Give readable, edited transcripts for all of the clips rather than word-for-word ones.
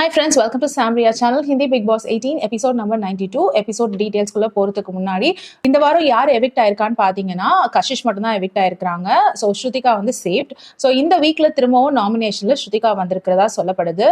Hi friends, welcome to Samria channel. Hindi Big Boss 18 episode number 92 episode details குள்ள போறதுக்கு முன்னாடி இந்த வாரம் யார் எவிக்ட் ஆயிருக்கான்னு பாத்தீங்கன்னா கஷிஷ் மட்டும் தான் எவிக்ட் ஆயிருக்காங்க. ஸோ ஸ்ருதிகா வந்து சேவ்ட். ஸோ இந்த வீக்ல திரும்பவும் நாமினேஷன்ல ஸ்ருதிகா வந்திருக்கிறதா சொல்லப்படுது.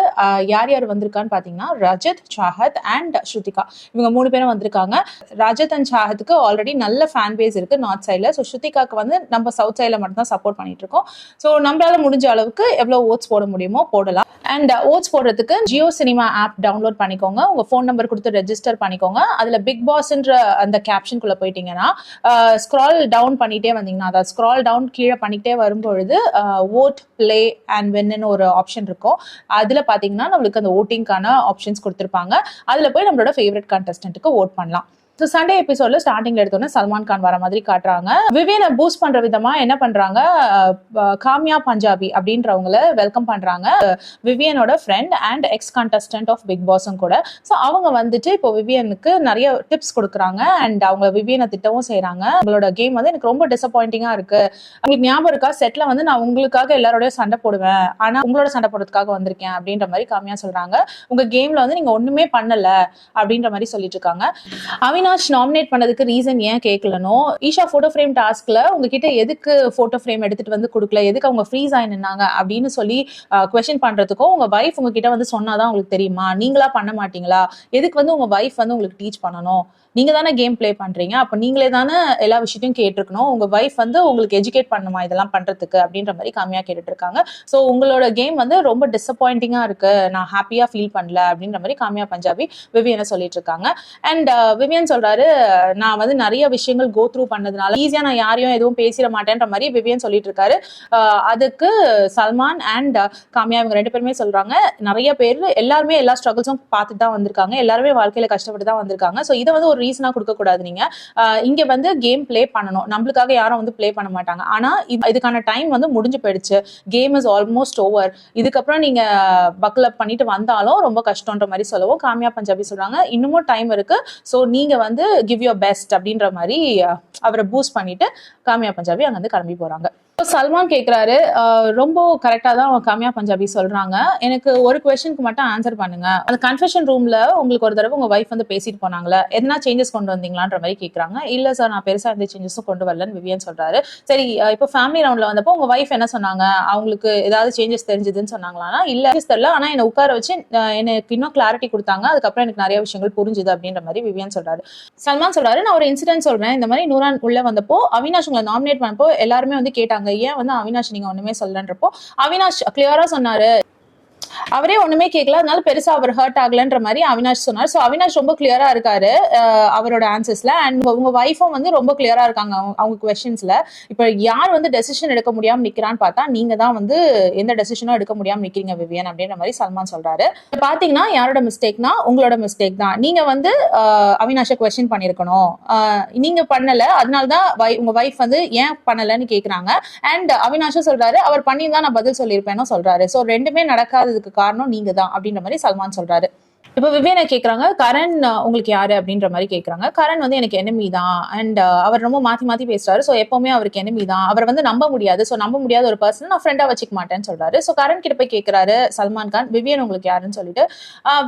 யார் யார் வந்திருக்கான்னு பாத்தீங்கன்னா ரஜத், சாஹத் அண்ட் ஸ்ருதிகா, இவங்க 3 பேரும் வந்திருக்காங்க. ரஜத் அண்ட் சாஹத்துக்கு ஆல்ரெடி நல்ல ஃபேன் பேஸ் இருக்கு நார்த் சைட்ல. ஸோ ஸ்ருதிகாக்கு வந்து நம்ம சவுத் சைட்ல மட்டும் தான் சப்போர்ட் பண்ணிட்டு இருக்கோம். ஸோ நம்மளால முடிஞ்ச அளவுக்கு எவ்வளவு ஓட்ஸ் போட முடியுமோ போடலாம். அண்ட் ஓட்ஸ் போடுறதுக்கு ஜியோ சினிமா ஆப் டவுன்லோட் பண்ணிக்கோங்க. உங்க ஃபோன் நம்பர் கொடுத்து ரெஜிஸ்டர் பண்ணிக்கோங்க. அதுல பிக் பாஸ்ன்ற அந்த கேப்ஷனுக்குள்ள போயிட்டீங்கன்னா ஸ்க்ரால் டவுன் பண்ணிட்டே வந்தீங்கன்னா, அதாவது ஸ்க்ரால் டவுன் கீழே பண்ணிட்டே வரும்பொழுது ஓட், பிளே அண்ட் வின்னு ஒரு ஆப்ஷன் இருக்கும். அதுல பாத்தீங்கன்னா நம்மளுக்கு அந்த ஓட்டிங்கான ஆப்ஷன்ஸ் கொடுத்துருப்பாங்க. அதுல போய் நம்மளோட ஃபேவரட் கண்டஸ்டன்ட்டுக்கு ஓட் பண்ணலாம். ஸோ சண்டே எபிசோட்ல ஸ்டார்டிங்ல எடுத்தோன்னே சல்மான் கான் வர மாதிரி காட்டுறாங்க. விவியனை பூஸ்ட் பண்ற விதமா என்ன பண்றாங்க, காமியா பஞ்சாபி அப்படின்றவங்கள வெல்கம் பண்றாங்க. விவியனோட friend and ex contestant of big பாஸும் கூட. ஸோ அவங்க வந்துட்டு இப்போ விவியனுக்கு நிறைய டிப்ஸ் கொடுக்குறாங்க அண்ட் அவங்க விவியனை திட்டவும் செய்யறாங்க. உங்களோட கேம் வந்து எனக்கு ரொம்ப டிசப்பாயிண்டிங்கா இருக்கு. உங்களுக்கு ஞாபகம் இருக்கா, செட்ல வந்து நான் உங்களுக்காக எல்லாரோடய சண்டை போடுவேன், ஆனா உங்களோட சண்டை போடுறதுக்காக வந்திருக்கேன் அப்படின்ற மாதிரி காமியா சொல்றாங்க. உங்க கேம்ல வந்து நீங்க ஒண்ணுமே பண்ணல அப்படின்ற மாதிரி சொல்லிட்டு இருக்காங்க. அவினாஷ் நாமினேட் பண்ணதுக்கு ரீசன் ஏன் கேட்கலனோ, ஈஷா போட்டோ ஃப்ரேம் டாஸ்க்ல உங்ககிட்ட எதுக்கு போட்டோ ஃப்ரேம் எடுத்துட்டு வந்து கொடுக்கல, எதுக்கு அவங்க ஃப்ரீஸ் ஆகி நின்னாங்க அப்படின்னு சொல்லி குவெஸ்சன் பண்றதுக்கும், உங்க வைஃப் உங்ககிட்ட வந்து சொன்னாதான் உங்களுக்கு தெரியுமா, நீங்களா பண்ண மாட்டீங்களா, எதுக்கு வந்து உங்க வைஃப் வந்து உங்களுக்கு டீச் பண்ணணும், நீங்க தானே கேம் பிளே பண்றீங்க, அப்ப நீங்களே தானே எல்லா விஷயத்தையும் கேட்டிருக்கணும், உங்க வைஃப் வந்து உங்களுக்கு எஜுகேட் பண்ணுமா இதெல்லாம் பண்றதுக்கு அப்படின்ற மாதிரி கம்மியா கேட்டுட்டு இருக்காங்க. ஸோ உங்களோட கேம் வந்து ரொம்ப டிசப்பாயிண்டிங்கா இருக்கு, நான் ஹாப்பியா ஃபீல் பண்ணல அப்படின்ற மாதிரி காமியா பஞ்சாபி விவியனை சொல்லிட்டு இருக்காங்க. அண்ட் விவியன் சொல்றாரு, நான் வந்து நிறைய விஷயங்கள் கோ த்ரூ பண்ணதுனால ஈஸியா நான் யாரையும் எதுவும் பேசிட மாட்டேன்ற மாதிரி விவியன் சொல்லிட்டு இருக்காரு. அதுக்கு சல்மான் அண்ட் காமியா இவங்க 2 பேருமே சொல்றாங்க, நிறைய பேர் எல்லாருமே எல்லா ஸ்ட்ரகிள்ஸும் பார்த்துட்டு தான் வந்திருக்காங்க, எல்லாருமே வாழ்க்கையில கஷ்டப்பட்டு தான் வந்திருக்காங்க. ஸோ இதை வந்து ஒரு ரீசனா கொடுக்க கூடாது. நீங்க இங்க வந்து கேம் பிளே பண்ணணும், நம்மளுக்காக யாரும் வந்து பிளே பண்ண மாட்டாங்க. ஆனா இதுக்கான டைம் வந்து முடிஞ்சு போயிடுச்சு, கேம் இஸ் ஆல்மோஸ்ட் ஓவர், இதுக்கப்புறம் நீங்க பக்கிள் அப் பண்ணிட்டு வந்தாலும் ரொம்ப கஷ்டம்ன்ற மாதிரி சொல்லவும் காமியா பஞ்சாபி சொல்றாங்க, இன்னமும் டைம் இருக்கு, ஸோ நீங்க வந்து கிவ் யோர் பெஸ்ட் அப்படின்ற மாதிரி அவரை பூஸ்ட் பண்ணிட்டு காமியா பஞ்சாபி அங்க வந்து கிளம்பி போறாங்க. சல்மான் கேட்கிறாரு, ரொம்ப கரெக்டா தான் காமியா பஞ்சாபி சொல்றாங்க, எனக்கு ஒரு குவெஸ்சனுக்கு மட்டும் ஆன்சர் பண்ணுங்க, அந்த கன்ஃபெஷன் ரூம்ல உங்களுக்கு ஒரு தடவை உங்க வைஃப் வந்து பேசிட்டு போனாங்களே, எதனா சேஞ்சஸ் கொண்டு வந்தீங்களான்ற மாதிரி கேட்கறாங்க. இல்ல சார், நான் பெருசா எந்த சேஞ்சஸும் கொண்டு வரலன்னு விவியன் சொல்றாரு. சரி, இப்போ ஃபேமிலி ரவுண்ட்ல வந்தப்போ உங்க வைஃப் என்ன சொன்னாங்க, அவங்களுக்கு ஏதாவது சேஞ்சஸ் தெரிஞ்சதுன்னு சொன்னாங்களா? இல்ல தெரியல, ஆனா என்ன உட்கார வச்சு எனக்கு இன்னும் கிளாரிட்டி கொடுத்தாங்க, அதுக்கப்புறம் எனக்கு நிறைய விஷயங்கள் புரிஞ்சுது அப்படின்ற மாதிரி விவியன் சொல்றாரு. சல்மான் சொல்றாரு, நான் ஒரு இன்சிடென்ட் சொல்றேன், இந்த மாதிரி நூரான் உள்ள வந்தப்போ அவினாஷ் உங்களை நாமினேட் பண்ணப்போ எல்லாருமே வந்து கேட்டாங்க, ஏன் வந்து அவினாஷ் நீங்க ஒண்ணுமே சொல்லன்றப்போ அவினாஷ் கிளியரா சொன்னாரு, அவரே ஒண்ணுமே கேட்கல, அதனால பெருசா அவர் ஹர்ட் ஆகலன்ற மாதிரி அவினாஷ் சொன்னார். சோ அவினாஷ் ரொம்ப கிளியரா இருக்காரு அவரோட ஆன்சர்ஸ்ல. அண்ட் உங்க வைஃபும் வந்து ரொம்ப கிளியரா இருக்காங்க அவங்க குவெஸ்சன்ஸ்ல. இப்ப யார் வந்து டெசிஷன் எடுக்க முடியாம நிக்கிறான்னு பார்த்தா நீங்க தான் வந்து எந்த டெசிஷனும் எடுக்க முடியாம நிக்கிறீங்க விவியன் அப்படின்ற மாதிரி சல்மான் சொல்றாரு. பாத்தீங்கன்னா யாரோட மிஸ்டேக்னா உங்களோட மிஸ்டேக் தான், நீங்க வந்து அவினாஷை குவெஸ்சன் பண்ணிருக்கணும், நீங்க பண்ணல, அதனாலதான் உங்க வைஃப் வந்து ஏன் பண்ணலன்னு கேக்குறாங்க. அண்ட் அவினாஷும் சொல்றாரு, அவர் பண்ணி தான் நான் பதில் சொல்லியிருப்பேன்னு சொல்றாரு. சோ ரெண்டுமே நடக்காததுக்கு காரணம் நீங்க தான் அப்படின்ற மாதிரி சல்மான் சொல்றாரு. இப்ப விவேனை கேக்குறாங்க, கரண் உங்களுக்கு யாரு அப்படின்ற மாதிரி கேக்குறாங்க. கரண் வந்து எனக்கு எனிமி தான் அண்ட் அவர் ரொம்ப மாத்தி மாத்தி பேசுறாரு. சோ எப்பவுமே அவருக்கு எனிமி தான், அவர் வந்து நம்ப முடியாது, சோ நம்ப முடியாத ஒரு பர்சன் நான் ஃப்ரெண்டா வச்சுக்க மாட்டேன்னு சொல்றாரு. சோ கரண் கிட்ட போய் கேக்குறாரு சல்மான் கான், விவியன் உங்களுக்கு யாருன்னு சொல்லிட்டு.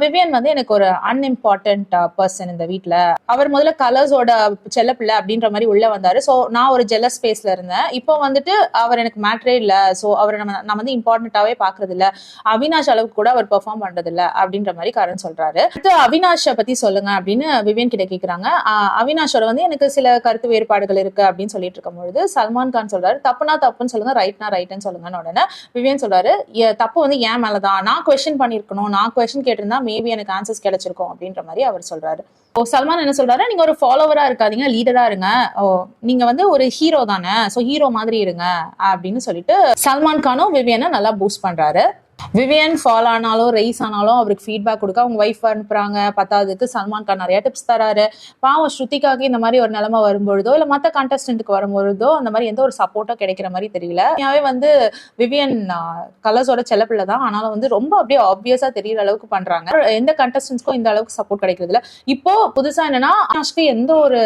விவியன் வந்து எனக்கு ஒரு அன்இம்பார்ட்டன்ட் பர்சன் இந்த வீட்டுல, அவர் முதல்ல கலர்ஸோட செல்ல பிள்ளை அப்படின்ற மாதிரி உள்ள வந்தாரு. சோ நான் ஒரு ஜெலஸ் ஸ்பேஸ்ல இருந்தேன், இப்போ வந்துட்டு அவர் எனக்கு மேட்ரே இல்ல, சோ அவரை நான் வந்து இம்பார்ட்டன்டாவே பாக்குறது இல்ல, அவினாஷ் அளவுக்கு கூட அவர் பெர்ஃபார்ம் பண்றது இல்ல அப்படின்ற மாதிரி கரண் சொல்றாரு. அவினாஷ பத்தி சொல்லுங்க அப்படின்னு விவியன் கிட்ட கேக்குறாங்க. அவினாஷோட வந்து எனக்கு சில கருத்து வேறுபாடுகள் இருக்கு அப்படின்னு சொல்லிட்டு இருக்கும் பொழுது சல்மான் கான் சொல்றாரு, தப்புனா தப்புன்னு சொல்லுங்க, ரைட்னா ரைட்னு சொல்லுங்கன்னு. உடனே விவியன் சொல்றாரு, தப்பு வந்து ஏன் மேலதான், நான் குவெஸ்சன் பண்ணிருக்கணும், நான் குவெஸ்சன் கேட்டிருந்தா மேபி எனக்கு ஆன்சர்ஸ் கிடைச்சிருக்கும் அப்படின்ற மாதிரி அவர் சொல்றாரு. சல்மான் என்ன சொல்றாரு, நீங்க ஒரு ஃபாலோவரா இருக்காதீங்க, லீடரா இருங்க, நீங்க வந்து ஒரு ஹீரோ தானே, சோ ஹீரோ மாதிரி இருங்க அப்படின்னு சொல்லிட்டு சல்மான் கானும் விவியனை நல்லா பூஸ்ட் பண்றாரு. விவியன் ஃபால் ஆனாலும் ரைஸ் ஆனாலும் அவருக்கு ஃபீட்பேக் கொடுக்க அவங்க வைஃப் அனுப்புறாங்க. பத்தாவதுக்கு சல்மான் கான் நிறைய டிப்ஸ் தராரு. பாவம் ஸ்ருதிகாக்கு இந்த மாதிரி ஒரு நிலைமை வரும்பொழுதோ இல்ல மற்ற கண்டஸ்டன்ட்டுக்கு வரும்பொழுதோ அந்த மாதிரி எந்த ஒரு சப்போர்ட்டோ கிடைக்கிற மாதிரி தெரியல. ஏன்னாவே வந்து விவியன் கலர்ஸோட செல்லப்பிள்ளை தான், ஆனாலும் வந்து ரொம்ப அப்படியே ஆப்வியஸா தெரியற அளவுக்கு பண்றாங்க. எந்த கண்டஸ்டன்ஸ்க்கும் இந்த அளவுக்கு சப்போர்ட் கிடைக்கிறது இல்ல. இப்போ புதுசா என்னன்னா எந்த ஒரு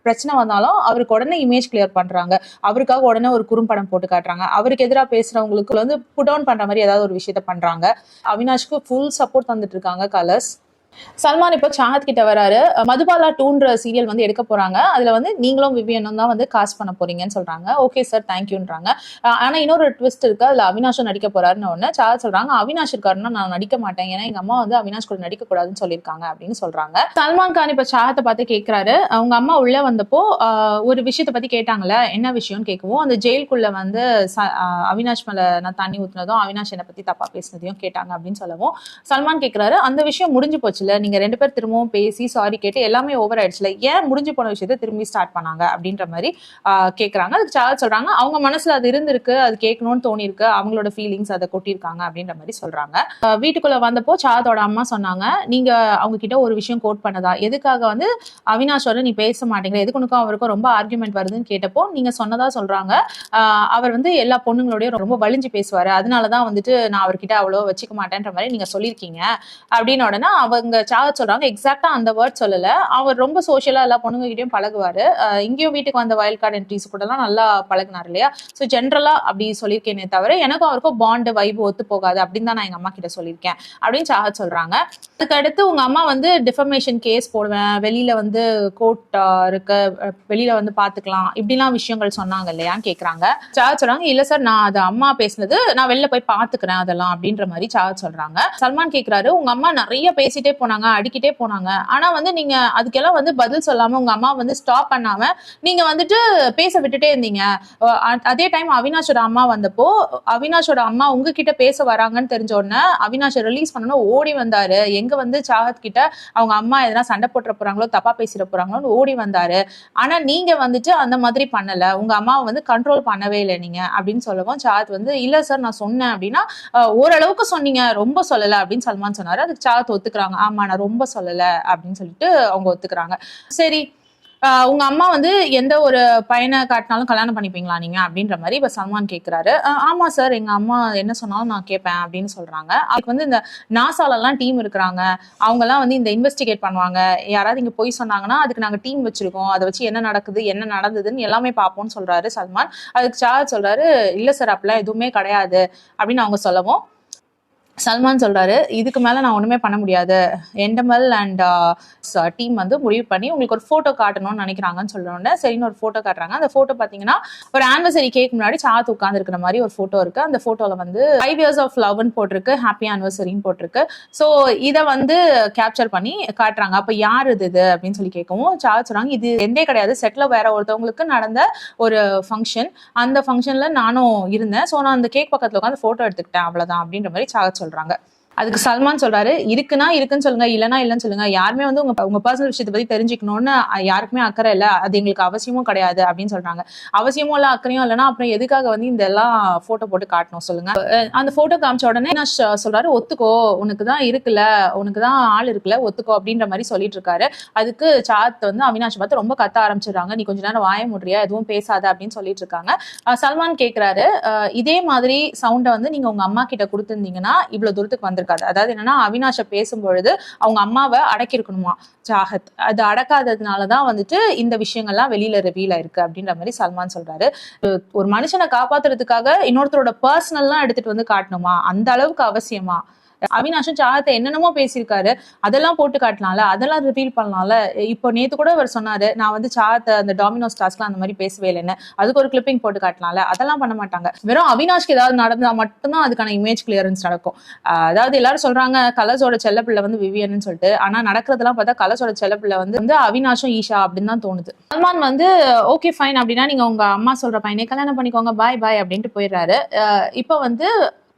பிரச்சனை வந்தாலும் அவருக்கு உடனே இமேஜ் கிளியர் பண்றாங்க, அவருக்காக உடனே ஒரு குறும்படம் போட்டு காட்டுறாங்க, அவருக்கு எதிராக பேசுறவங்களுக்கு வந்து புட் டவுன் பண்ற மாதிரி ஏதாவது ஒரு விஷயத்த பண்றாங்க. அவினாஷ்க்கு ஃபுல் சப்போர்ட் தந்துட்டு இருக்காங்க கலர்ஸ். சல்மான் இப்போ சாஹத் கிட்ட வராரு. மதுபாலா 2ன்ற சீரியல் வந்து எடுக்க போறாங்க, அதுல வந்து நீங்களும் விவியனும் தான் வந்து காஸ்ட் பண்ண போறீங்கன்னு சொல்றாங்க. ஓகே சார் தேங்க்யூன்றாங்க. ஆனா இன்னொரு ட்விஸ்ட் இருக்கு, அதுல அவினாஷும் நடிக்க போறாருன்னு ஒண்ணு. சாஹத் சொல்றாங்க அவினாஷ் இருக்காருன்னா நான் நடிக்க மாட்டேன், ஏன்னா எங்க அம்மா வந்து அவினாஷ் கூட நடிக்க கூடாதுன்னு சொல்லியிருக்காங்க அப்படின்னு சொல்றாங்க. சல்மான் கான் இப்ப சாஹத்தை பார்த்து கேட்கிறாரு, அவங்க அம்மா உள்ள வந்தப்போ ஒரு விஷயத்த பத்தி கேட்டாங்கல்ல, என்ன விஷயம்னு கேட்கவும் அந்த ஜெயிலுக்குள்ள வந்து அவினாஷ் மேல நான் தண்ணி ஊத்துனதும் அவினாஷ் என்னை பத்தி தப்பா பேசினதையும் கேட்டாங்க அப்படின்னு சொல்லவும் சல்மான் கேட்கிறாரு, அந்த விஷயம் முடிஞ்சு போச்சு, நீங்க 2 பேர் திரும்பவும் பேசி சாரி கேட்டு எல்லாமே ஓவர் ஆயிடுச்சுல, ஏன் முடிஞ்சு போன விஷயத்த திரும்பி ஸ்டார்ட் பண்ணாங்க அப்படின்ற மாதிரி கேக்குறாங்க. அதுக்கு சார்ஜ் சொல்றாங்க அவங்க மனசுல அது இருந்திருக்கு, அது கேட்கணும்னு தோணி இருக்கு, அவங்களோட ஃபீலிங்ஸ் அதை கொட்டிருக்காங்க அப்படின்ற மாதிரி சொல்றாங்க. வீட்டுக்குள்ள வந்தப்போ சாதோட அம்மா சொன்னாங்க, நீங்க அவங்க கிட்ட ஒரு விஷயம் கோட் பண்ணதா, எதுக்காக வந்து அவினாஷோட நீ பேச மாட்டேங்கிற, எதுக்கு உனக்கும் அவருக்கும் ரொம்ப ஆர்குமெண்ட் வருதுன்னு கேட்டப்போ நீங்க சொன்னதா சொல்றாங்க, அவர் வந்து எல்லா பொண்ணுங்களோடய ரொம்ப வலிஞ்சு பேசுவாரு, அதனாலதான் வந்துட்டு நான் அவர்கிட்ட அவ்வளோ வச்சுக்க மாட்டேன்ற மாதிரி நீங்க சொல்லியிருக்கீங்க அப்படின்னு உடனே அவங்க சாஹத் சொல்றாங்க எக்ஸாக்டா அந்த வேர்ட் சொல்லல, அவர் ரொம்ப சோஷியலா எல்லா பொண்ணுங்க கிட்டயும் பழகுவாரு, இங்கேயும் வீட்டுக்கு வந்த வைல்ட் கார்டு என்ட்ரிஸ் கூட எல்லாம் நல்லா பழகினார் இல்லையா, சோ ஜென்ரலா அப்படி சொல்லியிருக்கேனே தவிர எனக்கும் அவருக்கும் பாண்ட் வைப் ஒத்து போகாது அப்படின்னு தான் நான் எங்க அம்மா கிட்ட சொல்லியிருக்கேன் அப்படின்னு சாஹத் சொல்றாங்க. அதுக்கு அடுத்து உங்க அம்மா வந்து டிஃபமேஷன் கேஸ் போடுவேன், வெளியில வந்து கோர்ட் இருக்கு, வெளியில வந்து பாத்துக்கலாம், இப்படிலாம் விஷயங்கள் சொன்னாங்க இல்லையான்னு கேக்குறாங்க. சாஹத் சொல்றாங்க இல்ல சார், நான் அது அம்மா பேசினது, நான் வெளில போய் பாத்துக்கிறேன் அதெல்லாம் அப்படின்ற மாதிரி சாஹத் சொல்றாங்க. சல்மான் கேக்குறாரு, உங்க அம்மா நிறைய பேசிட்டே போனாங்க, அடிக்கிட்டே போனாங்க, ஆனா வந்து நீங்க அதுக்கெல்லாம் வந்து பதில் சொல்லாம உங்க அம்மா வந்து ஸ்டாப் பண்ணாம நீங்க வந்துட்டு பேச விட்டுட்டே இருந்தீங்க. அதே டைம் அவினாஷோட அம்மா வந்தப்போ அவினாஷோட அம்மா உங்ககிட்ட பேச வராங்கன்னு தெரிஞ்ச உடனே அவினாஷை ரிலீஸ் பண்ணணும் ஓடி வந்தாரு, எங்க வந்து சாஹத் கிட்ட அவங்க அம்மா எதனா சண்டை போட்டுற போறாங்களோ தப்பா பேசிட போறாங்களோன்னு ஓடி வந்தாரு, ஆனா நீங்க வந்துட்டு அந்த மாதிரி பண்ணல, உங்க அம்மாவை வந்து கண்ட்ரோல் பண்ணவே இல்லை நீங்க அப்படின்னு சொல்லவும் சாஹத் வந்து இல்ல சார் நான் சொன்னேன் அப்படின்னா ஓரளவுக்கு சொன்னீங்க, ரொம்ப சொல்லல அப்படின்னு சல்மான் சொன்னாரு. அதுக்கு சாஹத் ஒத்துக்கிறாங்க, ஆமா நான் ரொம்ப சொல்லல அப்படின்னு சொல்லிட்டு அவங்க ஒத்துக்கிறாங்க. சரி உங்க அம்மா வந்து எந்த ஒரு பையனை காட்டினாலும் கல்யாணம் பண்ணிப்பீங்களா நீங்க அப்படின்ற மாதிரி இப்ப சல்மான் கேட்கிறாரு. ஆமா சார், எங்க அம்மா என்ன சொன்னாலும் நான் கேட்பேன் அப்படின்னு சொல்றாங்க. அதுக்கு வந்து இந்த நாசால எல்லாம் டீம் இருக்கிறாங்க, அவங்க எல்லாம் வந்து இந்த இன்வெஸ்டிகேட் பண்ணுவாங்க, யாராவது இங்க போய் சொன்னாங்கன்னா அதுக்கு நாங்க டீம் வச்சிருக்கோம், அதை வச்சு என்ன நடக்குது என்ன நடந்ததுன்னு எல்லாமே பார்ப்போம்னு சொல்றாரு சல்மான். அதுக்கு சாஹத் சொல்றாரு இல்ல சார் அப்படிலாம் எதுவுமே கிடையாது அப்படின்னு அவங்க சொல்லவும் சல்மான் சொல்றாரு இதுக்கு மேல நான் ஒண்ணுமே பண்ண முடியாது, எண்டமல் அண்ட் டீம் வந்து முடிவு பண்ணி உங்களுக்கு ஒரு போட்டோ காட்டணும்னு நினைக்கிறாங்கன்னு சொல்றோன்னு சரின்னு ஒரு போட்டோ காட்டுறாங்க. அந்த போட்டோ பாத்தீங்கன்னா ஒரு ஆனிவர்சரி கேக் முன்னாடி சாத் உட்கார்ந்து இருக்கிற மாதிரி ஒரு போட்டோ இருக்கு. அந்த போட்டோல வந்து 5 years of loveன்னு போட்டிருக்கு, ஹாப்பி ஆனிவர்சரின்னு போட்டிருக்கு. ஸோ இதை வந்து கேப்சர் பண்ணி காட்டுறாங்க. அப்ப யார் இது அப்படின்னு சொல்லி கேட்கவும் சாத் சொல்றாங்க இது எந்தே கிடையாது, செட்ல வேற ஒருத்தவங்களுக்கு நடந்த ஒரு ஃபங்க்ஷன், அந்த ஃபங்க்ஷன்ல நானும் இருந்தேன், ஸோ நான் அந்த கேக் பக்கத்துல உட்காந்து போட்டோ எடுத்துக்கிட்டேன் அவ்வளவுதான் அப்படின்ற மாதிரி சாத் சொல்றாங்க. அதுக்கு சல்மான் சொல்றாரு இருக்குன்னா இருக்குன்னு சொல்லுங்க, இல்லைன்னா இல்லைன்னு சொல்லுங்க, யாருமே வந்து உங்க பர்சனல் விஷயத்தை பத்தி தெரிஞ்சுக்கணும்னு யாருக்குமே அக்கறை இல்லை, அது எங்களுக்கு அவசியமும் கிடையாது அப்படின்னு சொல்றாங்க. அவசியமும் இல்லை அக்கறையும் இல்லைன்னா அப்புறம் எதுக்காக வந்து இந்த எல்லாம் போட்டோ போட்டு காட்டணும் சொல்லுங்க. அந்த போட்டோ காமிச்ச உடனே நான் சொல்றாரு ஒத்துக்கோ, உனக்கு தான் இருக்குல்ல, உனக்கு தான் ஆள் இருக்குல்ல, ஒத்துக்கோ அப்படின்ற மாதிரி சொல்லிட்டு இருக்காரு. அதுக்கு சாத் வந்து அவினாஷ் பார்த்து ரொம்ப கத்த ஆரம்பிச்சிடுறாங்க, நீ கொஞ்ச நேரம் வாய முடியா, எதுவும் பேசாத அப்படின்னு சொல்லிட்டு இருக்காங்க. சல்மான் கேட்கிறாரு இதே மாதிரி சவுண்டை வந்து நீங்க உங்க அம்மா கிட்ட கொடுத்துருந்தீங்கன்னா இவ்வளவு தூரத்துக்கு வந்து அதாவது என்னன்னா அவினாஷ பேசும்பொழுது அவங்க அம்மாவை அடக்கிருக்கணுமா சாஹத், அது அடக்காததுனாலதான் வந்துட்டு இந்த விஷயங்கள்லாம் வெளியில ரிவீல் ஆயிருக்கு அப்படின்ற மாதிரி சல்மான் சொல்றாரு. ஒரு மனுஷனை காப்பாத்துறதுக்காக இன்னொருத்தரோட பர்சனல்லாம் எடுத்துட்டு வந்து காட்டணுமா, அந்த அளவுக்கு அவசியமா? அவினாஷும் சாஹத்தை என்னென்னமோ பேசியிருக்காரு, அதெல்லாம் போட்டு காட்டலாம்ல, அதெல்லாம் ரிவீல் பண்ணலாம்ல. இப்போ நேத்து கூட அவர் சொன்னாரு நான் வந்து சாஹத்தை அந்த டாமினோஸ் டாஸ்க்லாம் அந்த மாதிரி பேசவே இல்லைன்னு, அதுக்கு ஒரு கிளிப்பிங் போட்டு காட்டலாம்ல, அதெல்லாம் பண்ண மாட்டாங்க. வெறும் அவினாஷ்க்கு ஏதாவது நடந்தா மட்டும்தான் அதுக்கான இமேஜ் கிளியரன்ஸ் நடக்கும். அதாவது எல்லாரும் சொல்றாங்க கலர்ஸோட செல்லப்பிள்ளை வந்து விவியன்னு சொல்லிட்டு, ஆனா நடக்கிறதெல்லாம் பார்த்தா கலர்ஸோட செல்லப்பிள்ளை வந்து அவினாஷும் ஈஷா அப்படின்னு தான் தோணுது. சல்மான் வந்து ஓகே ஃபைன் அப்படின்னா நீங்க உங்க அம்மா சொல்ற பையனை கல்யாணம் பண்ணிக்கோங்க, பாய் பாய் அப்படின்ட்டு போயிடுறாரு. இப்போ வந்து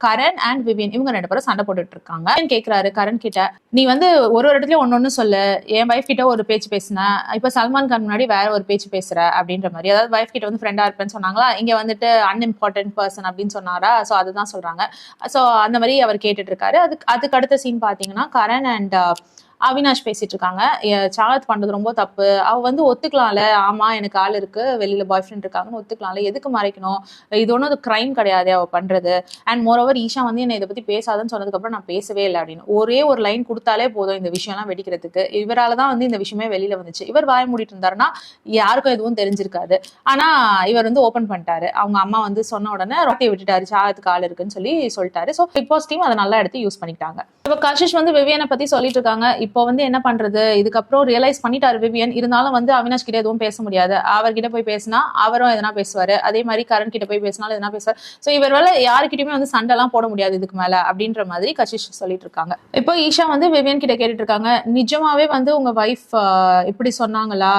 கரண் அண்ட் விவியன் இவங்க 2 பேரும் சண்டை போட்டுட்டு இருக்காங்க. கேக்குறாரு கரண் கிட்ட, நீ வந்து ஒரு இடத்துலயும் ஒன்னொன்னு சொல்லு, என் வைஃப் கிட்ட ஒரு பேச்சு பேசின, இப்ப சல்மான் கான் முன்னாடி வேற ஒரு பேச்சு பேசுற அப்படின்ற மாதிரி. அதாவது வைஃப் கிட்ட வந்து ஃப்ரெண்டா இருப்பேன்னு சொன்னாங்களா, இங்க வந்துட்டு அன்இம்பார்ட்டன்ட் பர்சன் அப்படின்னு சொன்னாரா, சோ அதுதான் சொல்றாங்க. சோ அந்த மாதிரி அவர் கேட்டுட்டு இருக்காரு. அதுக்கு அடுத்த சீன் பாத்தீங்கன்னா கரண் அண்ட் அவினாஷ் பேசிட்டு இருக்காங்க. சாகத் பண்றது ரொம்ப தப்பு, அவ வந்து ஒத்துக்கலாம்ல, ஆமா எனக்கு ஆள் இருக்கு, வெளியில பாய் ஃப்ரெண்ட் இருக்காங்கன்னு ஒத்துக்கலாம்ல, எதுக்கு மறைக்கணும், இது ஒன்றும் கிரைம் கிடையாது அவ பண்றது. அண்ட் மோரோவர் ஈஷா வந்து என்ன இதை பத்தி பேசாதுன்னு சொன்னதுக்கு அப்புறம் நான் பேசவே இல்லை அப்படின்னு ஒரே ஒரு லைன் கொடுத்தாலே போதும் இந்த விஷயம்லாம் வெடிக்கிறதுக்கு. இவரால தான் வந்து இந்த விஷயமே வெளியில வந்துச்சு. இவர் வாய மூடிட்டு இருந்தாருன்னா யாருக்கும் எதுவும் தெரிஞ்சிருக்காது. ஆனா இவர் வந்து ஓபன் பண்ணிட்டாரு. அவங்க அம்மா வந்து சொன்ன உடனே ரொட்டியை விட்டுட்டாரு, சாகத்துக்கு ஆள் இருக்குன்னு சொல்லிட்டாரு. ஸோ பிக் பாஸ் டீம் அதை நல்லா எடுத்து யூஸ் பண்ணிட்டாங்க. இப்போ கஷிஷ் வந்து விவியனை பத்தி சொல்லிட்டு இருக்காங்க. இப்போ வந்து என்ன பண்றது, இதுக்கப்புறம் ரியலைஸ் பண்ணிட்டாரு விவியன். இருந்தாலும் வந்து அவினாஷ் கிட்ட எதுவும் பேச முடியாது. அவர்கிட்ட போய் பேசினா அவரும் எதனா பேசுவாரு, அதே மாதிரி கரண் கிட்ட போய் பேசினாலும் எதனா பேசுவார். ஸோ இவர் வேலை யாருக்கிட்டயுமே வந்து சண்டை எல்லாம் போட முடியாது இதுக்கு மேல அப்படின்ற மாதிரி கஷிஷ் சொல்லிட்டு இருக்காங்க. இப்போ ஈஷா வந்து விவியன் கிட்ட கேட்டுட்டு இருக்காங்க, நிஜமாவே வந்து உங்க வைஃப் இப்படி சொன்னாங்களா,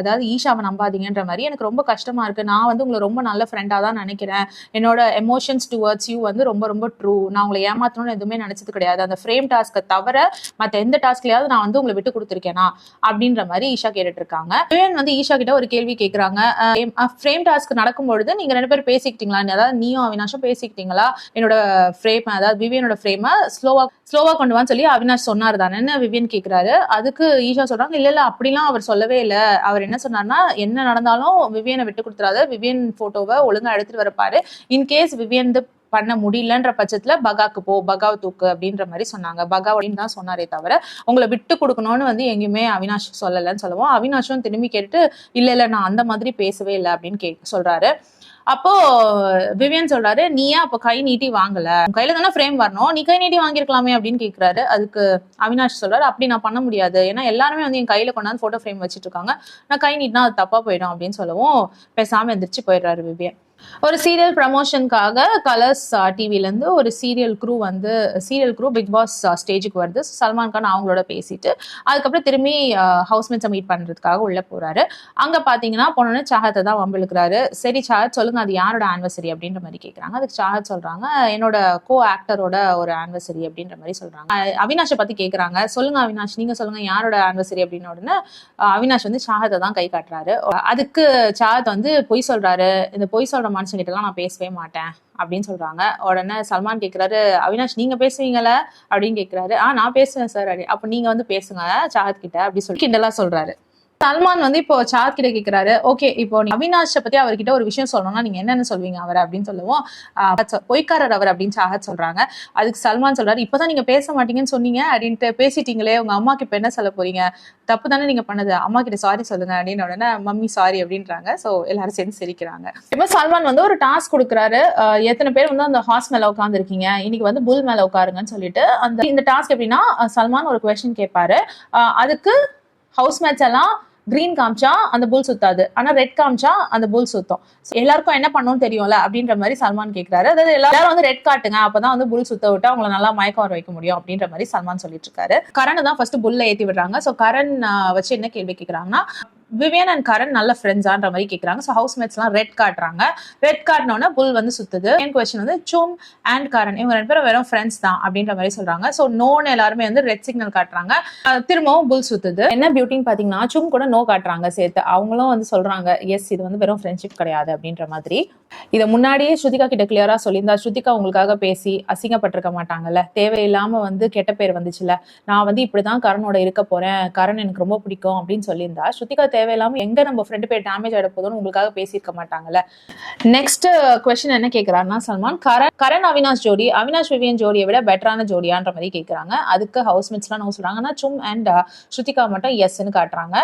அதாவது ஈஷாவை நம்பாதீங்கன்ற மாதிரி. எனக்கு ரொம்ப கஷ்டமா இருக்கு, நான் வந்து உங்களை ரொம்ப நல்ல ஃப்ரெண்டா தான் நினைக்கிறேன், என்னோட எமோஷன்ஸ் டுவர்ட்ஸ் யூ வந்து ரொம்ப ரொம்ப ட்ரூ, நான் உங்களை ஏமாத்தணும்னு எதுவுமே நினைச்சது கிடையாது, அந்த ஃப்ரேம் டாஸ்க்கை தவிர மற்ற எந்த டாஸ்க்லயாவது நான் வந்து உங்களை விட்டு கொடுத்துருக்கேனா அப்படின்ற மாதிரி ஈஷா கேட்டுட்டு இருக்காங்க. விவியன் வந்து ஈஷா கிட்ட ஒரு கேள்வி கேட்கறாங்க, ஃப்ரேம் டாஸ்க் நடக்கும்பொழுது நீங்க 2 பேரும் பேசிக்கிட்டீங்களா, அதாவது நீயும் அவினாஷும் பேசிக்கிட்டீங்களா, என்னோட ஃப்ரேம் அதாவது விவியனோட ஃப்ரேமை ஸ்லோவா கொண்டு வான்னு சொல்லி அவினாஷ் சொன்னார் தானே விவியன் கேட்கிறாரு. அதுக்கு ஈஷா சொல்றாங்க, இல்ல அப்படிலாம் அவர் சொல்லவே இல்லை, அவர் என்ன சொன்னார்னா என்ன நடந்தாலும் விவியனை விட்டு கொடுத்துறாத, விவியன் போட்டோவை ஒழுங்கா எடுத்துட்டு வரப்பாரு, இன்கேஸ் விவியன் பண்ண முடியலன்ற பட்சத்துல பகாக்கு போ, பகாவை தூக்கு அப்படின்ற மாதிரி சொன்னாங்க. பகா அப்படின்னு தான் சொன்னாரே தவிர உங்களை விட்டு கொடுக்கணும்னு வந்து எங்கேயுமே அவினாஷ் சொல்லலைன்னு சொல்லுவோம். அவினாஷும் திரும்பி கேட்டு இல்ல நான் அந்த மாதிரி பேசவே இல்லை அப்படின்னு சொல்றாரு. அப்போ விவியன் சொல்றாரு, நீ ஏன் அப்போ கை நீட்டி வாங்கல, கையில தானே ஃப்ரேம் வரணும், நீ கை நீட்டி வாங்கிருக்கலாமே அப்படின்னு கேட்கிறாரு. அதுக்கு அவினாஷ் சொல்றாரு, அப்படி நான் பண்ண முடியாது, ஏன்னா எல்லாருமே வந்து என் கையில கொண்டாந்து போட்டோ ஃப்ரேம் வச்சுட்டு இருக்காங்க, நான் கை நீட்டினா அது தப்பா போயிடும் அப்படின்னு சொல்லவும் பேசாம எந்திரிச்சு போயிடுறாரு விவியன். ஒரு சீரியல் ப்ரமோஷனுக்காக கலர்ஸ் டிவில இருந்து ஒரு சீரியல் க்ரூ பிக் பாஸ் ஸ்டேஜுக்கு வருது. சல்மான் கான் அவங்களோட பேசிட்டு அதுக்கப்புறம் திரும்பி ஹவுஸ்மேட்ஸை மீட் பண்றதுக்காக உள்ள போறாரு. அங்க பாத்தீங்கன்னா போனோன்னு சாகத்தை தான் வம்பிழுக்கிறாரு. சரி சாகத் சொல்லுங்க, அது யாரோட ஆனிவர்சரி அப்படின்ற மாதிரி கேட்கறாங்க. அதுக்கு சாகத் சொல்றாங்க, என்னோட கோ ஆக்டரோட ஒரு ஆனிவர்சரி அப்படின்ற மாதிரி சொல்றாங்க. அவினாஷை பத்தி கேட்கறாங்க, சொல்லுங்க அவினாஷ் நீங்க சொல்லுங்க யாரோட ஆனிவர்சரி அப்படின்னு உடனே அவினாஷ் வந்து சாகத்தை தான் கை காட்டுறாரு. அதுக்கு சாகத் வந்து பொய் சொல்றாரு, இந்த பொய் சொல்ற மனுஷங்கிட்டலாம் நான் பேசவே மாட்டேன் அப்படின்னு சொல்றாங்க. உடனே சல்மான் கேட்கிறாரு, அவினாஷ் நீங்க பேசுவீங்களா அப்படின்னு கேட்கிறாரு. நான் பேசுவேன் சார், அப்ப நீங்க வந்து பேசுங்க சாகத் கிட்ட அப்படி சொல்லி கிண்டலா சொல்றாரு. சல்மான் வந்து இப்போ சாகத் கிட்ட கேட்கிறாரு, ஓகே இப்போ அவினாஷை பத்தி அவர்கிட்ட ஒரு விஷயம் சொல்லணும்னா நீங்க என்னன்னு சொல்வீங்க அவர் அப்படின்னு சொல்லவும் பொய்க்காரர் அவர் அப்படின்னு சாகத் சொல்றாங்க. அதுக்கு சல்மான் சொல்றாரு, இப்பதான் நீங்க பேச மாட்டீங்கன்னு சொன்னீங்க அப்படின்ட்டு பேசிட்டீங்களே, உங்க அம்மாக்கு இப்ப என்ன சொல்ல போறீங்க, தப்பு தானே நீங்க பண்ணது, அம்மா கிட்ட சாரி சொல்லுங்க அப்படின்னு உடனே மம்மி சாரி அப்படின்றாங்க. சோ எல்லாரும் சேர்ந்து சிரிக்கிறாங்க. இப்போ சல்மான் வந்து ஒரு டாஸ்க் கொடுக்குறாரு, எத்தனை பேர் வந்து அந்த ஹார்ஸ் மேல உட்கார்ந்து இருக்கீங்க, இன்னைக்கு வந்து புல் மேல உட்காருங்கன்னு சொல்லிட்டு இந்த டாஸ்க் எப்படின்னா சல்மான் ஒரு கொஸ்டின் கேட்பாரு, அதுக்கு ஹவுஸ்மேட்ஸ் எல்லாம் கிரீன் காமிச்சா அந்த புல் சுத்தாது, ஆனா ரெட் காமிச்சா அந்த புல் சுத்தம். எல்லாருக்கும் என்ன பண்ணணும்னு தெரியும்ல அப்படின்ற மாதிரி சல்மான் கேட்கிறாரு. அதாவது எல்லாரும் வந்து ரெட் காட்டுங்க, அப்பதான் வந்து புல் சுத்த விட்டு அவங்களை நல்லா மயக்கம் வர வைக்க முடியும் அப்படின்ற மாதிரி சல்மான் சொல்லிட்டு இருக்காரு. கரண் தான் ஃபர்ஸ்ட் புல்ல ஏத்தி விடுறாங்க. சோ கரண் வச்சு என்ன கேள்வி கேட்கறாங்கன்னா, விவியன் அண்ட் கரண் நல்ல ஃப்ரெண்ட்ஸான்ற மாதிரி கேட்கறாங்க. ஸோ ஹவுஸ்மேட்ஸ் எல்லாம் ரெட் காட்டுறாங்க. ரெட் காட்டினோன்னா புல் வந்து சுத்துது. என் கொஸ்டின் வந்து சும் அண்ட் கரண் இவங்க 2 பேரும் வெறும் ஃப்ரெண்ட்ஸ் தான் அப்படின்ற மாதிரி சொல்றாங்க. ஸோ நோன்னு எல்லாருமே வந்து ரெட் சிக்னல் காட்டுறாங்க, திரும்பவும் புல் சுத்துது. என்ன பியூட்டின்னு பாத்தீங்கன்னா சும் கூட நோ காட்டுறாங்க சேர்த்து. அவங்களும் வந்து சொல்றாங்க எஸ் இது வந்து வெறும் ஃப்ரெண்ட்ஷிப் கிடையாது அப்படின்ற மாதிரி. இதை முன்னாடியே ஸ்ருதிகா கிட்ட கிளியரா சொல்லியிருந்தா ஸ்ருதிகா உங்களுக்காக பேசி அசிங்கப்பட்டிருக்க மாட்டாங்கல்ல, தேவையில்லாம வந்து கெட்ட பேர் வந்துச்சுல, நான் வந்து இப்படிதான் கரணோட இருக்க போறேன், கரண் எனக்கு ரொம்ப பிடிக்கும் அப்படின்னு சொல்லியிருந்தா ஸ்ருதிகா தேவையில்லாம எங்க நம்ம ஃப்ரெண்டு பேர் டேமேஜ் ஆயிட போதும்னு உங்களுக்காக பேசியிருக்க மாட்டாங்கல்ல. நெக்ஸ்ட் கொஸ்டின் என்ன கேட்கிறாருன்னா சல்மான், கரண் அவினாஷ் ஜோடி அவினாஷ் விவியன் ஜோடியை விட பெட்டரான ஜோடியான்ற மாதிரி கேட்கறாங்க. அதுக்கு ஹவுஸ்மேட்ஸ் எல்லாம் நோ சொல்றாங்க. ஆனா சும் அண்ட் ஸ்ருதிகா மட்டும் எஸ்ன்னு காட்டுறாங்க.